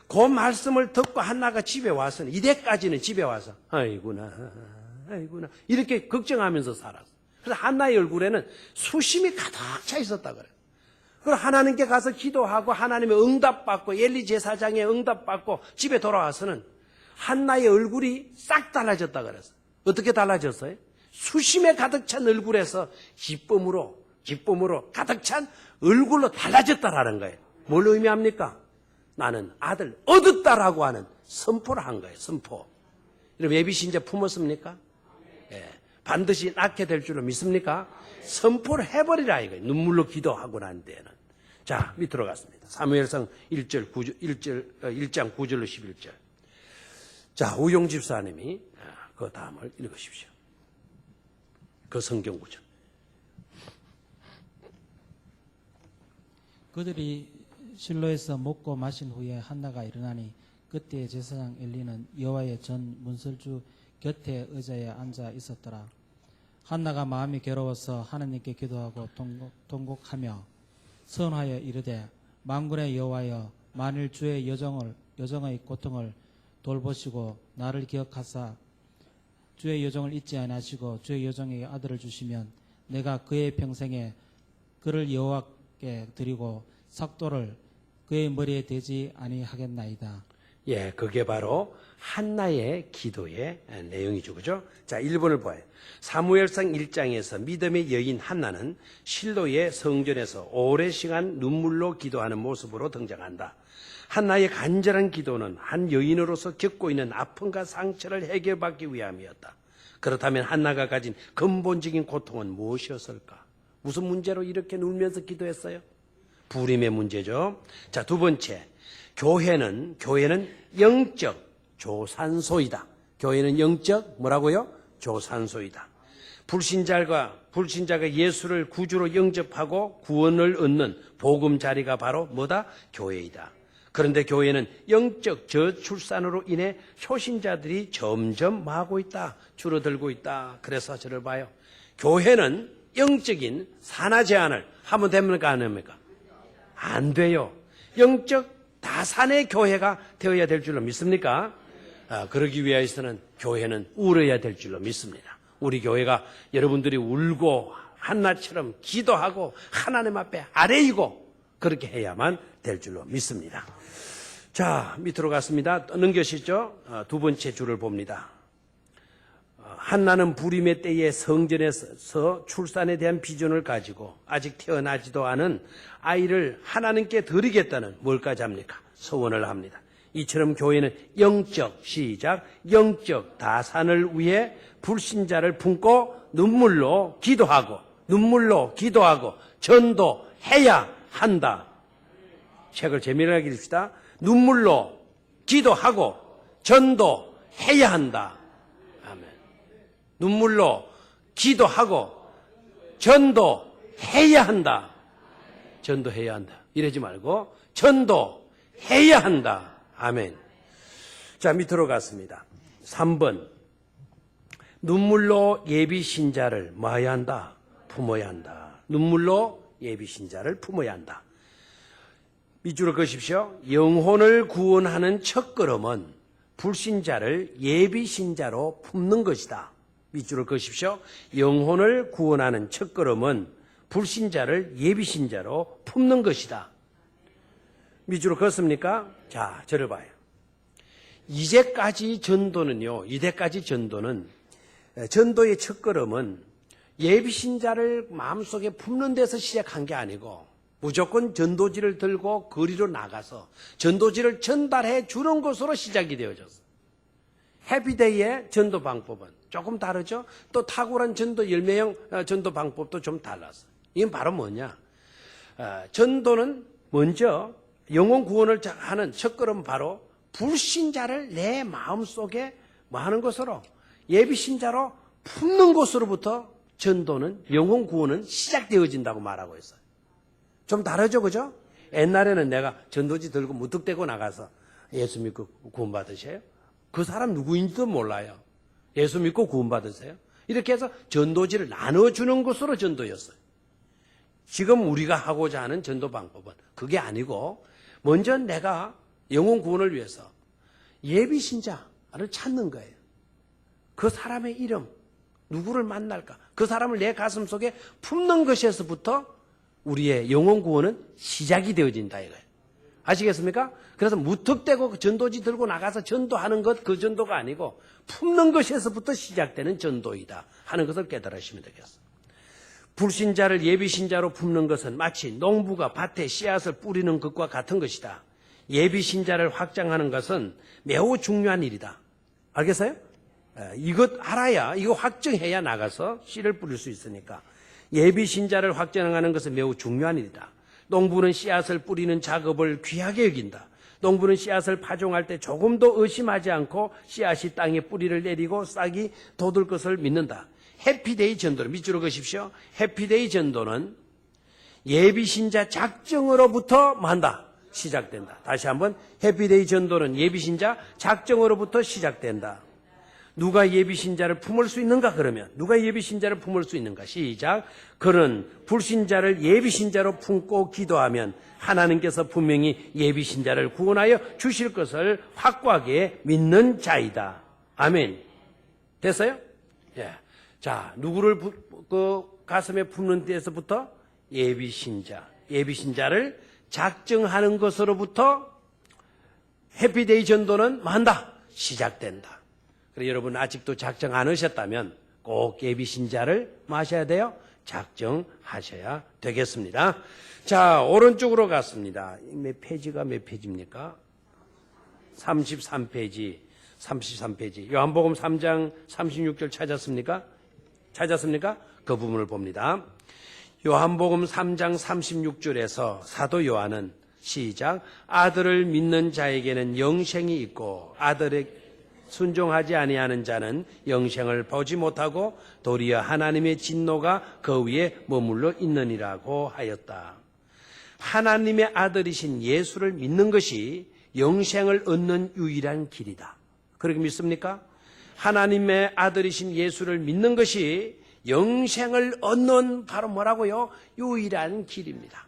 [SPEAKER 1] 그 말씀을 듣고 한나가 집에 와서 이때까지는 집에 와서 아이구나 이렇게 걱정하면서 살았어. 그래서 한나의 얼굴에는 수심이 가득 차 있었다 그래요. 그래서 하나님께 가서 기도하고 하나님의 응답받고 엘리 제사장의 응답받고 집에 돌아와서는 한나의 얼굴이 싹 달라졌다 그랬어요. 어떻게 달라졌어요? 수심에 가득 찬 얼굴에서 기쁨으로 가득 찬 얼굴로 달라졌다라는 거예요. 뭘 의미합니까? 나는 아들 얻었다라고 하는 선포를 한 거예요. 선포. 여러분 예비신자 품었습니까? 예. 반드시 낳게 될 줄로 믿습니까? 선포를 해버리라 이거예요. 눈물로 기도하고 난 데에는. 자, 밑으로 갔습니다. 사무엘상 1장 9절로 11절. 자, 우용 집사님이 그 다음을 읽으십시오. 그 성경 구절.
[SPEAKER 3] 그들이 실로에서 먹고 마신 후에 한나가 일어나니 그때 제사장 엘리는 여호와의 전 문설주 곁에 의자에 앉아 있었더라. 한나가 마음이 괴로워서 하나님께 기도하고 통곡하며 선하여 이르되 만군의 여호와여 만일 주의 여정의 고통을 돌보시고 나를 기억하사 주의 여정을 잊지 아니하시고 주의 여정에게 아들을 주시면 내가 그의 평생에 그를 여호와께 드리고 삭도를 그의 머리에 대지 아니하겠나이다.
[SPEAKER 1] 예, 그게 바로 한나의 기도의 내용이죠. 그죠? 자, 1번을 봐요. 사무엘상 1장에서 믿음의 여인 한나는 실로의 성전에서 오랜 시간 눈물로 기도하는 모습으로 등장한다. 한나의 간절한 기도는 한 여인으로서 겪고 있는 아픔과 상처를 해결받기 위함이었다. 그렇다면 한나가 가진 근본적인 고통은 무엇이었을까? 무슨 문제로 이렇게 울면서 기도했어요? 부림의 문제죠. 자, 두 번째. 교회는 영적 조산소이다. 교회는 영적 뭐라고요? 조산소이다. 불신자가 예수를 구주로 영접하고 구원을 얻는 복음 자리가 바로 뭐다? 교회이다. 그런데 교회는 영적 저출산으로 인해 초신자들이 점점 마고 있다. 줄어들고 있다. 그래서 저를 봐요. 교회는 영적인 산하 제한을 하면 됩니까? 안 됩니까? 안 돼요. 영적 다산의 교회가 되어야 될 줄로 믿습니까? 그러기 위해서는 교회는 울어야 될 줄로 믿습니다. 우리 교회가 여러분들이 울고 한나처럼 기도하고 하나님 앞에 아뢰이고 그렇게 해야만 될 줄로 믿습니다. 자, 밑으로 갔습니다. 넘겨시죠. 두 번째 줄을 봅니다. 한나는 부림의 때에 성전에서 출산에 대한 비전을 가지고 아직 태어나지도 않은 아이를 하나님께 드리겠다는 뭘까지 합니까? 서원을 합니다. 이처럼 교회는 영적 다산을 위해 불신자를 품고 눈물로 기도하고 전도해야 한다. 책을 재미나게 읽읍시다. 눈물로 기도하고 전도해야 한다. 아멘. 눈물로 기도하고 전도해야 한다. 전도해야 한다. 이러지 말고 전도해야 한다. 아멘. 자, 밑으로 갔습니다. 3번. 눈물로 예비 신자를 뭐해야 한다? 품어야 한다. 눈물로 예비 신자를 품어야 한다. 밑줄을 그으십시오. 영혼을 구원하는 첫걸음은 불신자를 예비 신자로 품는 것이다. 밑줄을 그으십시오. 영혼을 구원하는 첫걸음은 불신자를 예비 신자로 품는 것이다. 밑줄을 그었습니까? 자, 저를 봐요. 이제까지 전도는 전도의 첫걸음은 예비신자를 마음속에 품는 데서 시작한 게 아니고 무조건 전도지를 들고 거리로 나가서 전도지를 전달해 주는 것으로 시작이 되어졌어. 해피데이의 전도 방법은 조금 다르죠? 또 탁월한 전도 열매형 전도 방법도 좀 달랐어. 이건 바로 뭐냐? 전도는 먼저 영혼 구원을 하는 첫걸음 바로 불신자를 내 마음속에 뭐 하는 것으로 예비신자로 품는 것으로부터 전도는 영혼 구원은 시작되어진다고 말하고 있어요. 좀 다르죠, 그죠? 옛날에는 내가 전도지 들고 무턱대고 나가서 예수 믿고 구원받으세요? 그 사람 누구인지도 몰라요. 예수 믿고 구원받으세요? 이렇게 해서 전도지를 나눠주는 것으로 전도였어요. 지금 우리가 하고자 하는 전도 방법은 그게 아니고 먼저 내가 영혼 구원을 위해서 예비신자를 찾는 거예요. 그 사람의 이름, 누구를 만날까? 그 사람을 내 가슴 속에 품는 것에서부터 우리의 영혼 구원은 시작이 되어진다 이거예요. 아시겠습니까? 그래서 무턱대고 전도지 들고 나가서 전도하는 것, 그 전도가 아니고 품는 것에서부터 시작되는 전도이다 하는 것을 깨달으시면 되겠습니다. 불신자를 예비신자로 품는 것은 마치 농부가 밭에 씨앗을 뿌리는 것과 같은 것이다. 예비신자를 확장하는 것은 매우 중요한 일이다. 알겠어요? 이것 알아야, 이거 확정해야 나가서 씨를 뿌릴 수 있으니까. 예비신자를 확장하는 것은 매우 중요한 일이다. 농부는 씨앗을 뿌리는 작업을 귀하게 여긴다. 농부는 씨앗을 파종할 때 조금도 의심하지 않고 씨앗이 땅에 뿌리를 내리고 싹이 돋을 것을 믿는다. 해피데이 전도는 밑줄을 그으십시오. 해피데이 전도는 예비신자 작정으로부터 한다. 시작된다. 다시 한번 해피데이 전도는 예비신자 작정으로부터 시작된다. 누가 예비신자를 품을 수 있는가 그러면 누가 예비신자를 품을 수 있는가 시작. 그는 불신자를 예비신자로 품고 기도하면 하나님께서 분명히 예비신자를 구원하여 주실 것을 확고하게 믿는 자이다. 아멘. 됐어요? 예. 자, 누구를 그 가슴에 품는 데서부터 예비신자를 작정하는 것으로부터 해피데이 전도는 한다. 시작된다. 그래서 여러분 아직도 작정 안 하셨다면 꼭 예비신자를 마셔야 돼요. 작정하셔야 되겠습니다. 자, 오른쪽으로 갔습니다. 몇 페이지입니까? 33페이지. 요한복음 3장 36절 찾았습니까? 그 부분을 봅니다. 요한복음 3장 36절에서 사도 요한은 시작. 아들을 믿는 자에게는 영생이 있고 아들의 순종하지 아니하는 자는 영생을 보지 못하고 도리어 하나님의 진노가 그 위에 머물러 있느니라고 하였다. 하나님의 아들이신 예수를 믿는 것이 영생을 얻는 유일한 길이다. 그렇게 믿습니까? 하나님의 아들이신 예수를 믿는 것이 영생을 얻는 바로 뭐라고요? 유일한 길입니다.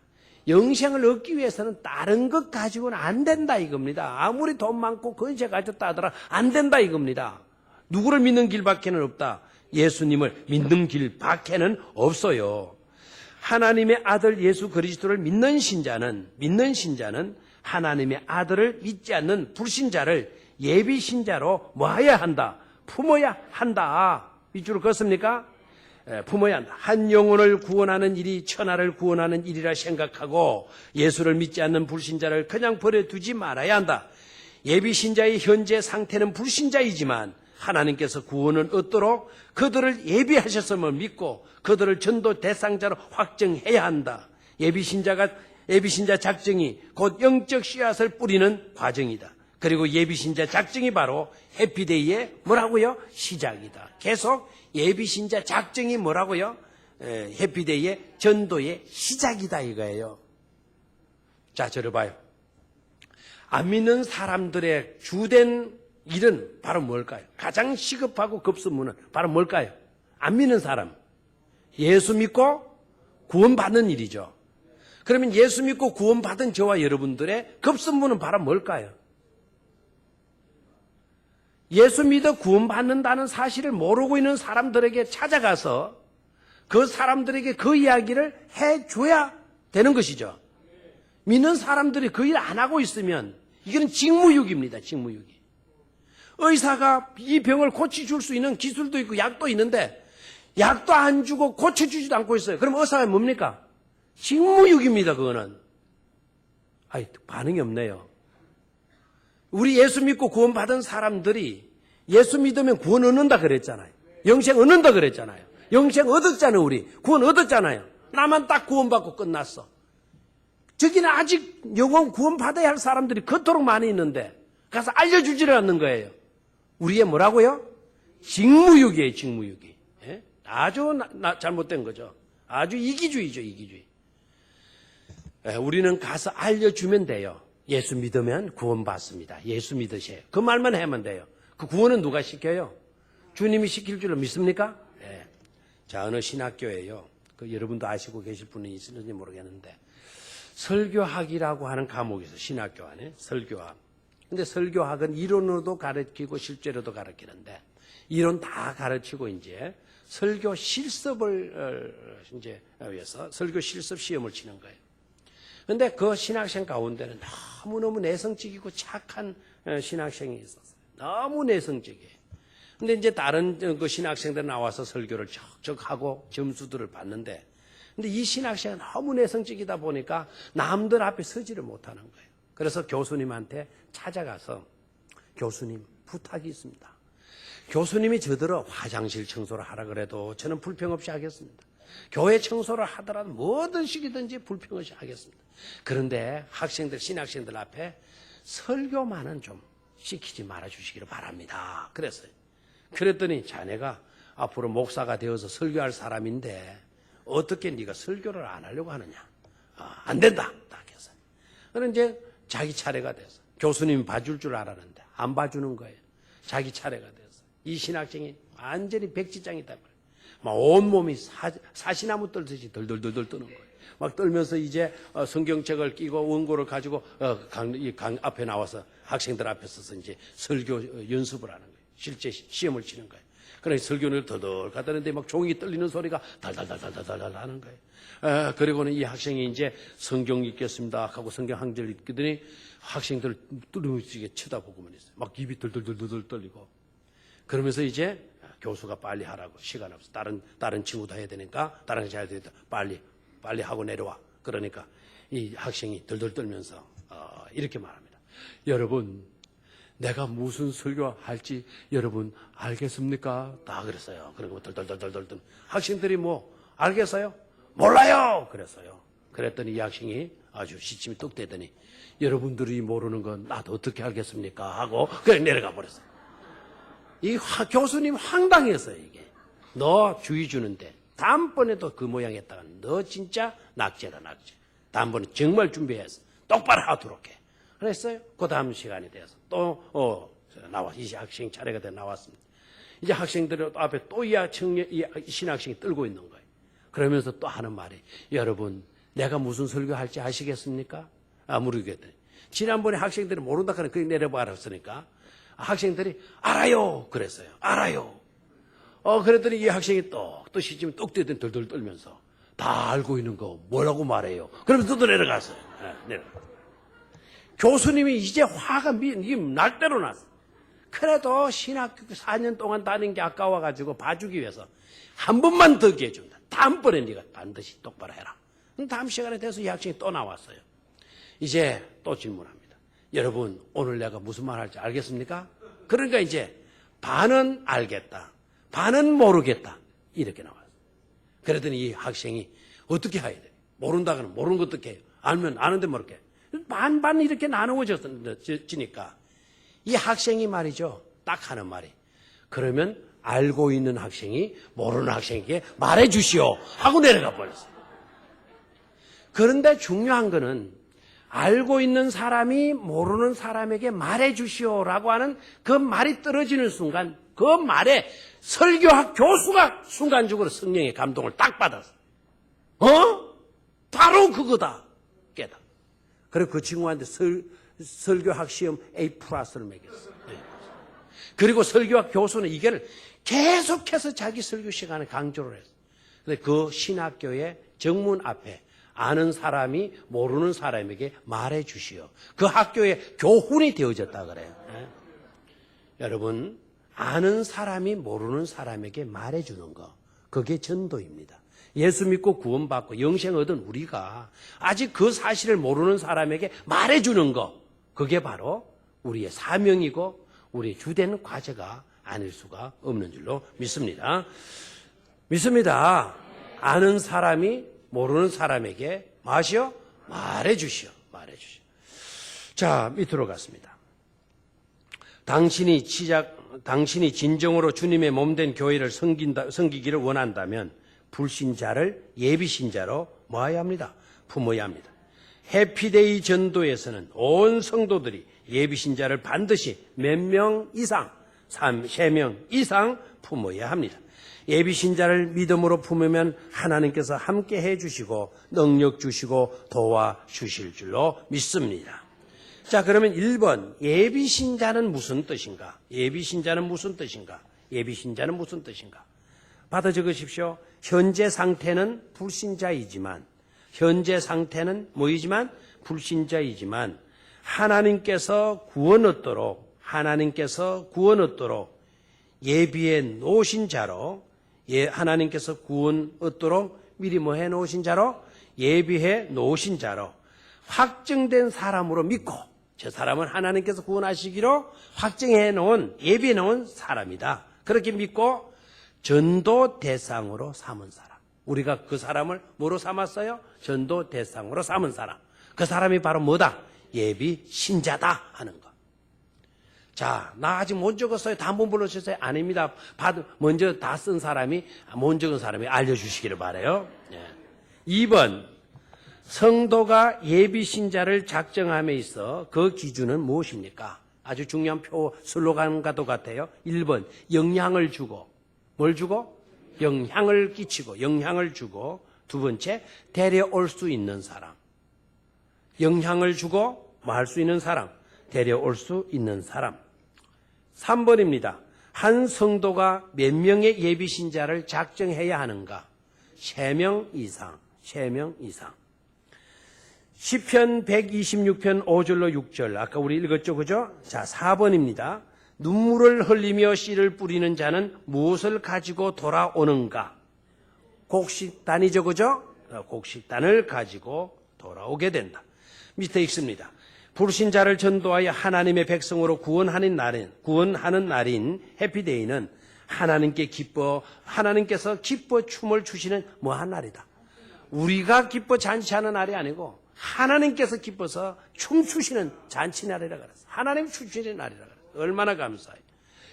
[SPEAKER 1] 영생을 얻기 위해서는 다른 것 가지고는 안 된다 이겁니다. 아무리 돈 많고 권세 가졌다 하더라 안 된다 이겁니다. 누구를 믿는 길밖에는 없다. 예수님을 믿는 길밖에는 없어요. 하나님의 아들 예수 그리스도를 믿는 신자는 하나님의 아들을 믿지 않는 불신자를 예비신자로 뭐해야 한다? 품어야 한다. 밑줄을 긋습니까? 품어야 한다. 한 영혼을 구원하는 일이 천하를 구원하는 일이라 생각하고 예수를 믿지 않는 불신자를 그냥 버려두지 말아야 한다. 예비신자의 현재 상태는 불신자이지만 하나님께서 구원을 얻도록 그들을 예비하셨음을 믿고 그들을 전도 대상자로 확정해야 한다. 예비신자 작정이 곧 영적 씨앗을 뿌리는 과정이다. 그리고 예비신자 작정이 바로 해피데이의 뭐라고요? 시작이다. 계속 예비신자 작정이 뭐라고요? 해피데이의 전도의 시작이다 이거예요. 자, 저를 봐요. 안 믿는 사람들의 주된 일은 바로 뭘까요? 가장 시급하고 급선무는 바로 뭘까요? 안 믿는 사람. 예수 믿고 구원받는 일이죠. 그러면 예수 믿고 구원받은 저와 여러분들의 급선무는 바로 뭘까요? 예수 믿어 구원받는다는 사실을 모르고 있는 사람들에게 찾아가서 그 사람들에게 그 이야기를 해줘야 되는 것이죠. 믿는 사람들이 그 일 안 하고 있으면 이건 직무유기입니다. 직무유기. 의사가 이 병을 고쳐줄 수 있는 기술도 있고 약도 있는데 약도 안 주고 고쳐주지도 않고 있어요. 그럼 의사가 뭡니까? 직무유기입니다. 그거는. 반응이 없네요. 우리 예수 믿고 구원받은 사람들이 예수 믿으면 구원 얻는다 그랬잖아요. 영생 얻는다 그랬잖아요. 영생 얻었잖아요. 우리 구원 얻었잖아요. 나만 딱 구원받고 끝났어. 저기는 아직 영원 구원받아야 할 사람들이 그토록 많이 있는데 가서 알려주지를 않는 거예요. 우리의 뭐라고요? 직무유기예요. 직무유기. 예? 아주 잘못된 거죠. 아주 이기주의죠. 이기주의. 우리는 가서 알려주면 돼요. 예수 믿으면 구원받습니다. 예수 믿으세요. 그 말만 하면 돼요. 그 구원은 누가 시켜요? 주님이 시킬 줄로 믿습니까? 네. 자, 어느 신학교에요. 여러분도 아시고 계실 분이 있을지 모르겠는데 설교학이라고 하는 과목이 있어요. 신학교 안에 설교학. 근데 설교학은 이론으로도 가르치고 실제로도 가르치는데 이론 다 가르치고 이제 설교 실습을 이제 위해서 설교 실습 시험을 치는 거예요. 근데 그 신학생 가운데는 너무너무 내성적이고 착한 신학생이 있었어요. 너무 내성적이에요. 근데 이제 다른 그 신학생들 나와서 설교를 척척 하고 점수들을 받는데 근데 이 신학생은 너무 내성적이다 보니까 남들 앞에 서지를 못하는 거예요. 그래서 교수님한테 찾아가서 교수님 부탁이 있습니다. 교수님이 저더러 화장실 청소를 하라 그래도 저는 불평 없이 하겠습니다. 교회 청소를 하더라도 뭐든 식이든지 불평 없이 하겠습니다. 그런데 학생들, 신학생들 앞에 설교만은 좀 시키지 말아주시기를 바랍니다. 그랬어요. 그랬더니 자네가 앞으로 목사가 되어서 설교할 사람인데 어떻게 네가 설교를 안 하려고 하느냐. 안 된다. 딱 했어요. 그럼 이제 자기 차례가 돼서 교수님이 봐줄 줄 알았는데 안 봐주는 거예요. 자기 차례가 돼서 이 신학생이 완전히 백지장이다. 막 온몸이 사시나무 떨듯이 덜덜덜덜 뜨는 거예요. 막 떨면서 이제 성경책을 끼고 원고를 가지고 강 앞에 나와서 학생들 앞에 서서 이제 설교 연습을 하는 거예요. 실제 시험을 치는 거예요. 그래서 설교를 더덜 가다는데 막 종이 떨리는 소리가 달달달달달달 하는 거예요. 그리고는 이 학생이 이제 성경 읽겠습니다 하고 성경 한 절 읽더니 학생들 뚫어지게 쳐다보고만 있어요. 막 입이 덜덜덜덜 떨리고 그러면서 이제 교수가 빨리 하라고 시간 없어. 다른 친구도 해야 되니까 다른 잘 되니까 빨리 하고 내려와. 그러니까 이 학생이 덜덜 떨면서 이렇게 말합니다. 여러분, 내가 무슨 설교할지 여러분 알겠습니까? 다 그랬어요. 그리고 덜덜덜덜덜 학생들이 뭐 알겠어요? 몰라요. 그랬어요. 그랬더니 이 학생이 아주 시침이 뚝 되더니 여러분들이 모르는 건 나도 어떻게 알겠습니까? 하고 그냥 내려가 버렸어요. 이 교수님 황당했어요. 이게 너 주의 주는데 다음번에도 그 모양 했다가 너 진짜 낙제다 낙제. 다음번에 정말 준비해서 똑바로 하도록 해. 그랬어요. 그 다음 시간이 돼서 또 이 학생 차례가 돼 나왔습니다. 이제 학생들 앞에 또 이 신학생이 떨고 있는 거예요. 그러면서 또 하는 말이 여러분 내가 무슨 설교할지 아시겠습니까? 모르겠더니 지난번에 학생들이 모른다 하는 그게 내려버렸으니까 학생들이 알아요. 그랬어요. 알아요. 그랬더니 이 학생이 또 시침이 뚝 뜨더니 덜덜 떨면서 다 알고 있는 거 뭐라고 말해요. 그러면서 또 내려갔어요. 내려갔어요. 교수님이 이제 화가 날 대로 났어. 그래도 신학교 4년 동안 다닌 게 아까워가지고 봐주기 위해서 한 번만 더 기회 준다. 다음번에 네가 반드시 똑바로 해라. 그럼 다음 시간에 돼서 이 학생이 또 나왔어요. 이제 또 질문합니다. 여러분, 오늘 내가 무슨 말 할지 알겠습니까? 그러니까 이제 반은 알겠다, 반은 모르겠다, 이렇게 나왔어요. 그랬더니 이 학생이 어떻게 해야 돼? 모른다고는 모르는 거 어떻게 해요? 알면 아는데 모르게. 반반 이렇게 나누어지니까 이 학생이 말이죠, 딱 하는 말이, 그러면 알고 있는 학생이 모르는 학생에게 말해 주시오 하고 내려가 버렸어요. 그런데 중요한 거는 알고 있는 사람이 모르는 사람에게 말해 주시오라고 하는 그 말이 떨어지는 순간, 그 말에 설교학 교수가 순간적으로 성령의 감동을 딱 받았어. 바로 그거다 깨다. 그리고 그 친구한테 설교학 시험 A+를 매겼어. 그리고 설교학 교수는 이걸 계속해서 자기 설교 시간에 강조를 했어. 근데 그 신학교의 정문 앞에 아는 사람이 모르는 사람에게 말해 주시오. 그 학교의 교훈이 되어졌다 그래요. 여러분, 아는 사람이 모르는 사람에게 말해 주는 거, 그게 전도입니다. 예수 믿고 구원받고 영생 얻은 우리가 아직 그 사실을 모르는 사람에게 말해 주는 거, 그게 바로 우리의 사명이고 우리의 주된 과제가 아닐 수가 없는 줄로 믿습니다. 믿습니다. 아는 사람이 모르는 사람에게 마시오? 말해 주시오. 말해 주시오. 자, 밑으로 갔습니다. 당신이 진정으로 주님의 몸된 교회를 섬기기를 원한다면 불신자를 예비신자로 모아야 합니다. 품어야 합니다. 해피데이 전도에서는 온 성도들이 예비신자를 반드시 몇 명 이상, 3명 이상 품어야 합니다. 예비신자를 믿음으로 품으면 하나님께서 함께 해주시고 능력 주시고 도와주실 줄로 믿습니다. 자, 그러면 1번, 예비신자는 무슨 뜻인가? 예비신자는 무슨 뜻인가? 예비신자는 무슨 뜻인가? 받아 적으십시오. 현재 상태는 불신자이지만, 현재 상태는 뭐이지만? 불신자이지만 하나님께서 구원 얻도록 예비해 놓으신 자로, 하나님께서 구원 얻도록 미리 뭐 해 놓으신 자로? 예비해 놓으신 자로 확정된 사람으로 믿고, 저 사람은 하나님께서 구원하시기로 확정해 놓은, 예비해 놓은 사람이다. 그렇게 믿고 전도 대상으로 삼은 사람. 우리가 그 사람을 뭐로 삼았어요? 전도 대상으로 삼은 사람. 그 사람이 바로 뭐다? 예비 신자다 하는 거. 자, 나 아직 못 적었어요. 다 한번 불러주세요. 아닙니다. 먼저 다 쓴 사람이, 못 적은 사람이 알려주시기를 바라요. 2번, 성도가 예비 신자를 작정함에 있어 그 기준은 무엇입니까? 아주 중요한 슬로건과도 같아요. 1번, 영향을 주고, 뭘 주고? 영향을 끼치고, 영향을 주고. 두 번째, 데려올 수 있는 사람. 영향을 주고 뭐 할 수 있는 사람, 데려올 수 있는 사람. 3번입니다. 한 성도가 몇 명의 예비신자를 작정해야 하는가? 3명 이상, 3명 이상. 시편 126편 5절로 6절, 아까 우리 읽었죠, 그죠? 자, 4번입니다. 눈물을 흘리며 씨를 뿌리는 자는 무엇을 가지고 돌아오는가? 곡식단이죠, 그죠? 곡식단을 가지고 돌아오게 된다. 밑에 읽습니다. 불신자를 전도하여 하나님의 백성으로 구원하는 날인 해피데이는 하나님께서 기뻐 춤을 추시는 뭐한 날이다. 우리가 기뻐 잔치하는 날이 아니고 하나님께서 기뻐서 춤추시는 잔치 날이라 그랬어. 하나님 춤추시는 날이라 그랬어. 얼마나 감사해요.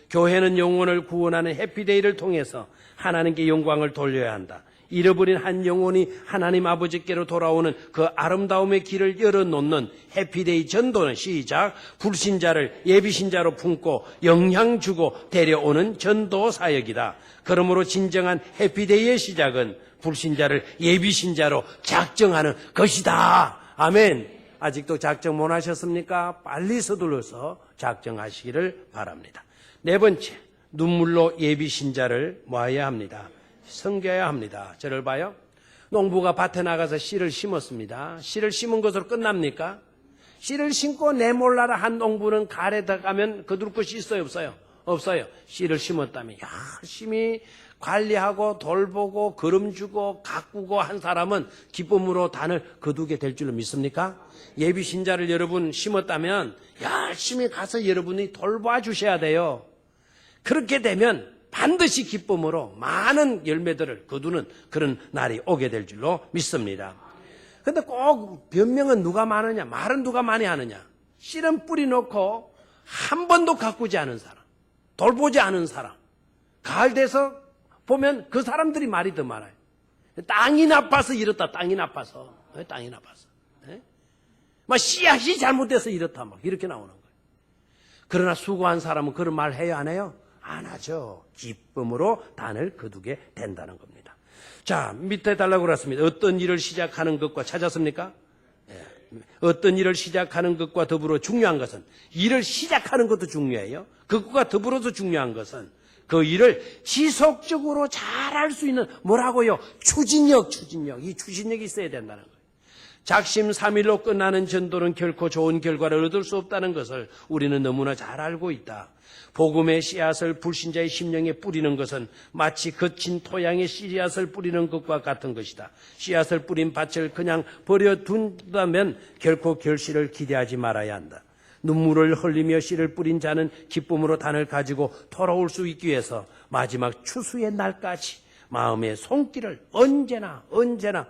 [SPEAKER 1] 교회는 영혼을 구원하는 해피데이를 통해서 하나님께 영광을 돌려야 한다. 잃어버린 한 영혼이 하나님 아버지께로 돌아오는 그 아름다움의 길을 열어놓는 해피데이 전도는 시작. 불신자를 예비신자로 품고 영향 주고 데려오는 전도 사역이다. 그러므로 진정한 해피데이의 시작은 불신자를 예비신자로 작정하는 것이다. 아멘. 아직도 작정 못 하셨습니까? 빨리 서둘러서 작정하시기를 바랍니다. 4번째, 눈물로 예비신자를 모아야 합니다. 섬겨야 합니다. 저를 봐요. 농부가 밭에 나가서 씨를 심었습니다. 씨를 심은 것으로 끝납니까? 씨를 심고 내몰라라 한 농부는 가을에 들어가면 거둘 것이 있어요, 없어요? 없어요. 씨를 심었다면 열심히 관리하고 돌보고 거름 주고 가꾸고 한 사람은 기쁨으로 단을 거두게 될 줄로 믿습니까? 예비 신자를 여러분 심었다면 열심히 가서 여러분이 돌봐 주셔야 돼요. 그렇게 되면 반드시 기쁨으로 많은 열매들을 거두는 그런 날이 오게 될 줄로 믿습니다. 근데 꼭 변명은 누가 많으냐, 말은 누가 많이 하느냐. 씨는 뿌리 놓고 한 번도 가꾸지 않은 사람, 돌보지 않은 사람, 가을 돼서 보면 그 사람들이 말이 더 많아요. 땅이 나빠서 이렇다, 땅이 나빠서. 땅이 나빠서. 막 씨앗이 잘못돼서 이렇다, 막 이렇게 나오는 거예요. 그러나 수고한 사람은 그런 말 해요, 안 해요? 안 하죠. 기쁨으로 단을 거두게 된다는 겁니다. 자, 밑에 달라고 그랬습니다. 어떤 일을 시작하는 것과 찾았습니까? 어떤 일을 시작하는 것과 더불어 중요한 것은, 일을 시작하는 것도 중요해요. 그것과 더불어서 중요한 것은 그 일을 지속적으로 잘할 수 있는 뭐라고요? 추진력. 이 추진력이 있어야 된다는 거예요. 작심삼일로 끝나는 전도는 결코 좋은 결과를 얻을 수 없다는 것을 우리는 너무나 잘 알고 있다. 복음의 씨앗을 불신자의 심령에 뿌리는 것은 마치 거친 토양에 씨앗을 뿌리는 것과 같은 것이다. 씨앗을 뿌린 밭을 그냥 버려둔다면 결코 결실을 기대하지 말아야 한다. 눈물을 흘리며 씨를 뿌린 자는 기쁨으로 단을 가지고 돌아올 수 있기 위해서 마지막 추수의 날까지 마음의 손길을 언제나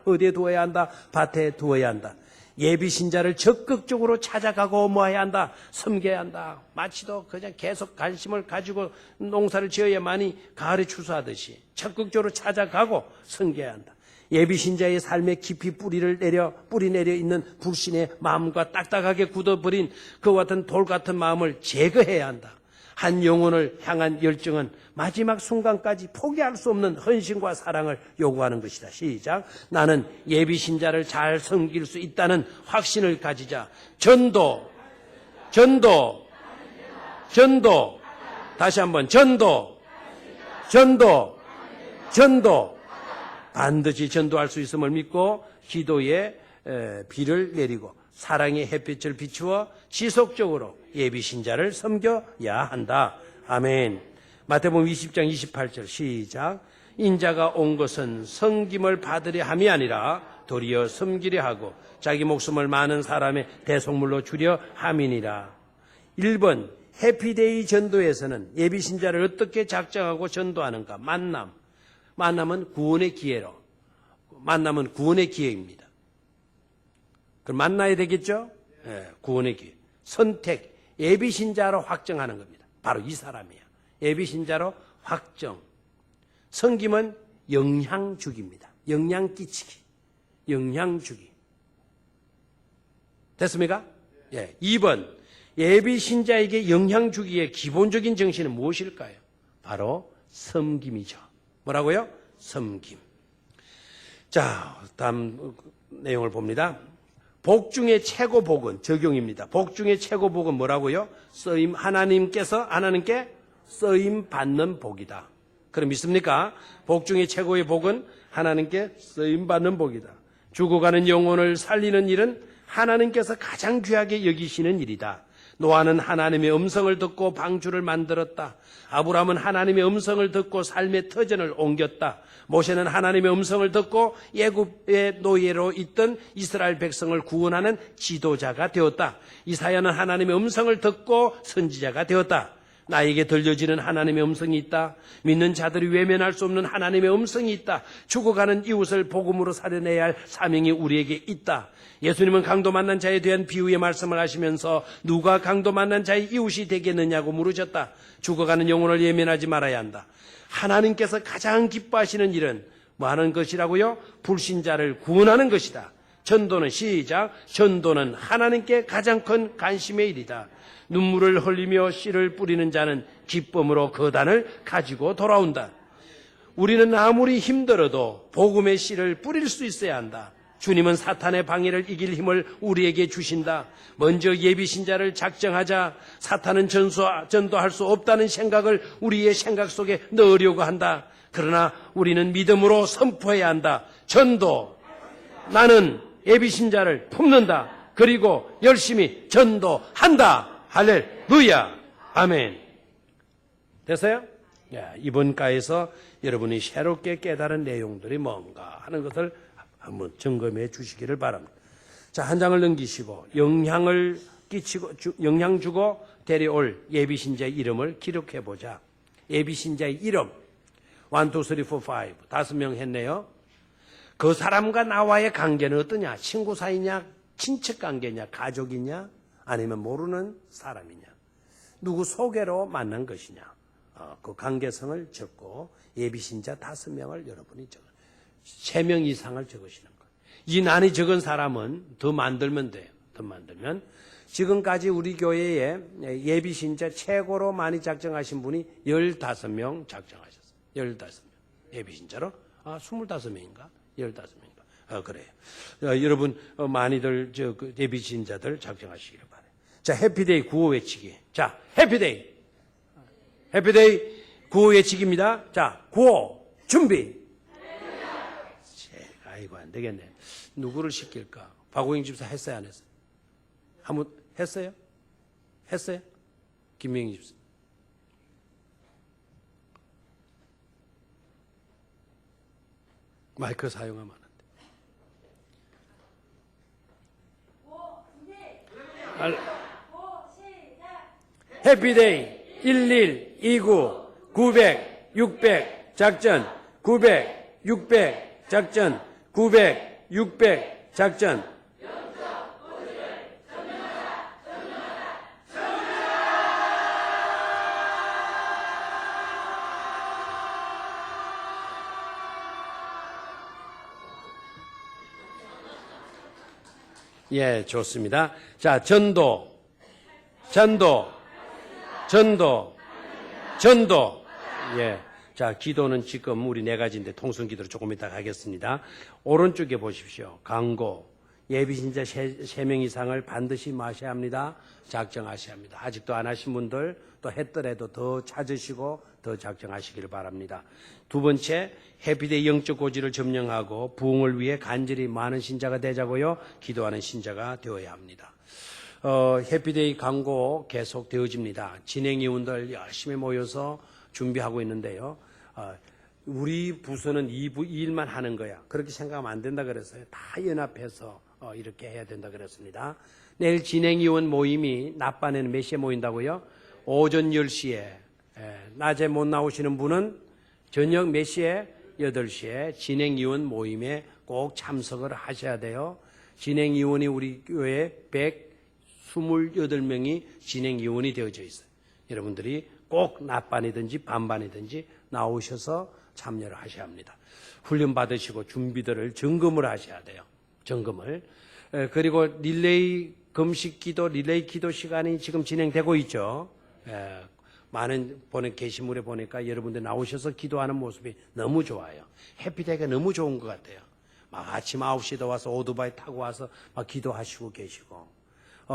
[SPEAKER 1] 어디에 두어야 한다? 밭에 두어야 한다. 예비 신자를 적극적으로 찾아가고 모아야 한다. 섬겨야 한다. 마치도 그냥 계속 관심을 가지고 농사를 지어야만이 가을에 추수하듯이 적극적으로 찾아가고 섬겨야 한다. 예비 신자의 삶에 깊이 뿌리 내려 있는 불신의 마음과 딱딱하게 굳어버린 그와 같은 돌 같은 마음을 제거해야 한다. 한 영혼을 향한 열정은 마지막 순간까지 포기할 수 없는 헌신과 사랑을 요구하는 것이다. 시작. 나는 예비 신자를 잘 섬길 수 있다는 확신을 가지자. 전도. 다시 한번 전도. 반드시 전도할 수 있음을 믿고 기도에 비를 내리고 사랑의 햇빛을 비추어 지속적으로 예비 신자를 섬겨야 한다. 아멘. 마태복음 20장 28절 시작. 인자가 온 것은 섬김을 받으려 함이 아니라 도리어 섬기려 하고 자기 목숨을 많은 사람의 대속물로 주려 함이니라. 1번 해피데이 전도에서는 예비 신자를 어떻게 작정하고 전도하는가? 만남은 구원의 기회로. 만남은 구원의 기회입니다. 그럼 만나야 되겠죠? 네, 구원의 기회. 선택, 예비신자로 확정하는 겁니다. 바로 이 사람이에요. 예비신자로 확정. 섬김은 영향 주기입니다. 영향 끼치기. 영향 주기. 됐습니까? 예. 2번, 예비신자에게 영향 주기의 기본적인 정신은 무엇일까요? 바로 섬김이죠. 뭐라고요? 섬김. 자, 다음 내용을 봅니다. 복 중에 최고 복은 적용입니다. 복 중에 최고 복은 뭐라고요? 하나님께 쓰임 받는 복이다. 그럼 믿습니까? 복 중에 최고의 복은 하나님께 쓰임 받는 복이다. 죽어가는 영혼을 살리는 일은 하나님께서 가장 귀하게 여기시는 일이다. 노아는 하나님의 음성을 듣고 방주를 만들었다. 아브라함은 하나님의 음성을 듣고 삶의 터전을 옮겼다. 모세는 하나님의 음성을 듣고 애굽의 노예로 있던 이스라엘 백성을 구원하는 지도자가 되었다. 이사야는 하나님의 음성을 듣고 선지자가 되었다. 나에게 들려지는 하나님의 음성이 있다. 믿는 자들이 외면할 수 없는 하나님의 음성이 있다. 죽어가는 이웃을 복음으로 살려내야 할 사명이 우리에게 있다. 예수님은 강도 만난 자에 대한 비유의 말씀을 하시면서 누가 강도 만난 자의 이웃이 되겠느냐고 물으셨다. 죽어가는 영혼을 예면하지 말아야 한다. 하나님께서 가장 기뻐하시는 일은 뭐 하는 것이라고요? 불신자를 구원하는 것이다. 전도는 시작. 전도는 하나님께 가장 큰 관심의 일이다. 눈물을 흘리며 씨를 뿌리는 자는 기쁨으로 그 단을 가지고 돌아온다. 우리는 아무리 힘들어도 복음의 씨를 뿌릴 수 있어야 한다. 주님은 사탄의 방해를 이길 힘을 우리에게 주신다. 먼저 예비신자를 작정하자. 사탄은 전도할 수 없다는 생각을 우리의 생각 속에 넣으려고 한다. 그러나 우리는 믿음으로 선포해야 한다. 전도. 나는 예비신자를 품는다. 그리고 열심히 전도한다. 할렐루야. 아멘. 됐어요? 이번 과에서 여러분이 새롭게 깨달은 내용들이 뭔가 하는 것을 한번 점검해 주시기를 바랍니다. 자, 한 장을 넘기시고 영향을 끼치고 영향 주고 데려올 예비신자의 이름을 기록해 보자. 예비신자의 이름 1, 2, 3, 4, 5 5명 했네요. 그 사람과 나와의 관계는 어떠냐? 친구 사이냐? 친척 관계냐? 가족이냐? 아니면 모르는 사람이냐? 누구 소개로 만난 것이냐? 그 관계성을 적고 예비신자 5명을 여러분이 적어 3명 이상을 적으시는 거예요. 이 난이 적은 사람은 더 만들면 돼요. 더 만들면 지금까지 우리 교회에 예비신자 최고로 많이 작정하신 분이 15명 작정하셨어요. 15명 예비신자로 25명인가? 15명인가? 그래요. 여러분 많이들 그 예비신자들 작정하시기를 바래요. 자, 해피데이 구호 외치기. 자, 해피데이. 해피데이 구호 외치기입니다. 자, 구호 준비. 아이고 안 되겠네. 누구를 시킬까? 박호영 집사 했어요, 안 했어요? 한번 했어요? 했어요? 김명희 집사. 마이크 사용하면 안 돼. 해피데이 11, 29, 900, 600 작전 900, 600 작전 900, 600 작전. 예, 좋습니다. 자, 전도. 예. 자, 기도는 지금 우리 4가지인데 통성 기도를 조금 이따 하겠습니다. 오른쪽에 보십시오. 강고. 예비신자 3명 이상을 반드시 마셔야 합니다. 작정하셔야 합니다. 아직도 안 하신 분들 또 했더라도 더 찾으시고 더 작정하시기를 바랍니다. 두 번째, 해피데이 영적 고지를 점령하고 부흥을 위해 간절히 많은 신자가 되자고요. 기도하는 신자가 되어야 합니다. 해피데이 광고 계속 되어집니다. 진행위원들 열심히 모여서 준비하고 있는데요. 우리 부서는 이 일만 하는 거야. 그렇게 생각하면 안 된다 그랬어요. 다 연합해서 이렇게 해야 된다 그랬습니다. 내일 진행위원 모임이 낮반에는 몇 시에 모인다고요? 오전 10시에. 낮에 못 나오시는 분은 저녁 몇 시에? 8시에 진행위원 모임에 꼭 참석을 하셔야 돼요. 진행위원이 우리 교회에 128명이 진행위원이 되어져 있어요. 여러분들이 꼭 낮반이든지 반반이든지 나오셔서 참여를 하셔야 합니다. 훈련 받으시고 준비들을 점검을 하셔야 돼요. 점검을. 그리고 릴레이 금식 기도, 릴레이 기도 시간이 지금 진행되고 있죠. 많은 게시물에 보니까 여러분들 나오셔서 기도하는 모습이 너무 좋아요. 해피데이가 너무 좋은 것 같아요. 막 아침 9시에도 와서 오토바이 타고 와서 막 기도하시고 계시고.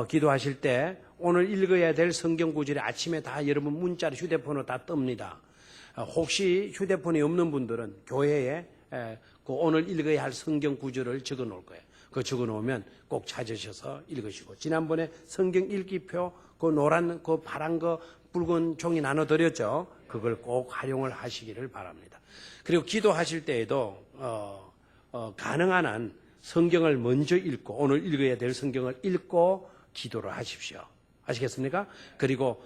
[SPEAKER 1] 기도하실 때 오늘 읽어야 될 성경 구절이 아침에 다 여러분 문자로 휴대폰으로 다 뜹니다. 혹시 휴대폰이 없는 분들은 교회에 그 오늘 읽어야 할 성경 구절을 적어 놓을 거예요. 그거 적어 놓으면 꼭 찾으셔서 읽으시고. 지난번에 성경 읽기표 그 노란 그 파란 거 붉은 종이 나눠 드렸죠. 그걸 꼭 활용을 하시기를 바랍니다. 그리고 기도하실 때에도 가능한 한 성경을 먼저 읽고 오늘 읽어야 될 성경을 읽고 기도를 하십시오. 아시겠습니까? 그리고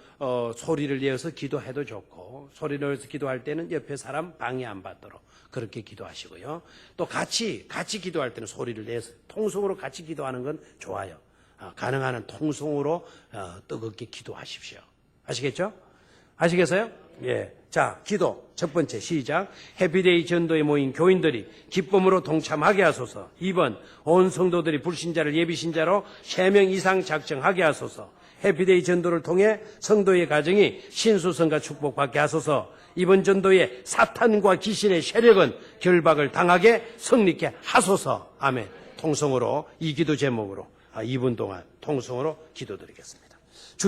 [SPEAKER 1] 소리를 내어서 기도해도 좋고 소리를 내어서 기도할 때는 옆에 사람 방해 안 받도록 그렇게 기도하시고요. 또 같이 기도할 때는 소리를 내서 통성으로 같이 기도하는 건 좋아요. 가능한 한 통성으로 뜨겁게 기도하십시오. 아시겠죠? 아시겠어요? 예. 자, 기도. 첫 번째, 시작. 해피데이 전도에 모인 교인들이 기쁨으로 동참하게 하소서. 2번, 온 성도들이 불신자를 예비신자로 3명 이상 작정하게 하소서. 해피데이 전도를 통해 성도의 가정이 신수성과 축복받게 하소서. 이번 전도에 사탄과 귀신의 세력은 결박을 당하게 성립케 하소서. 아멘. 통성으로 이 기도 제목으로 2분 동안 통성으로 기도드리겠습니다.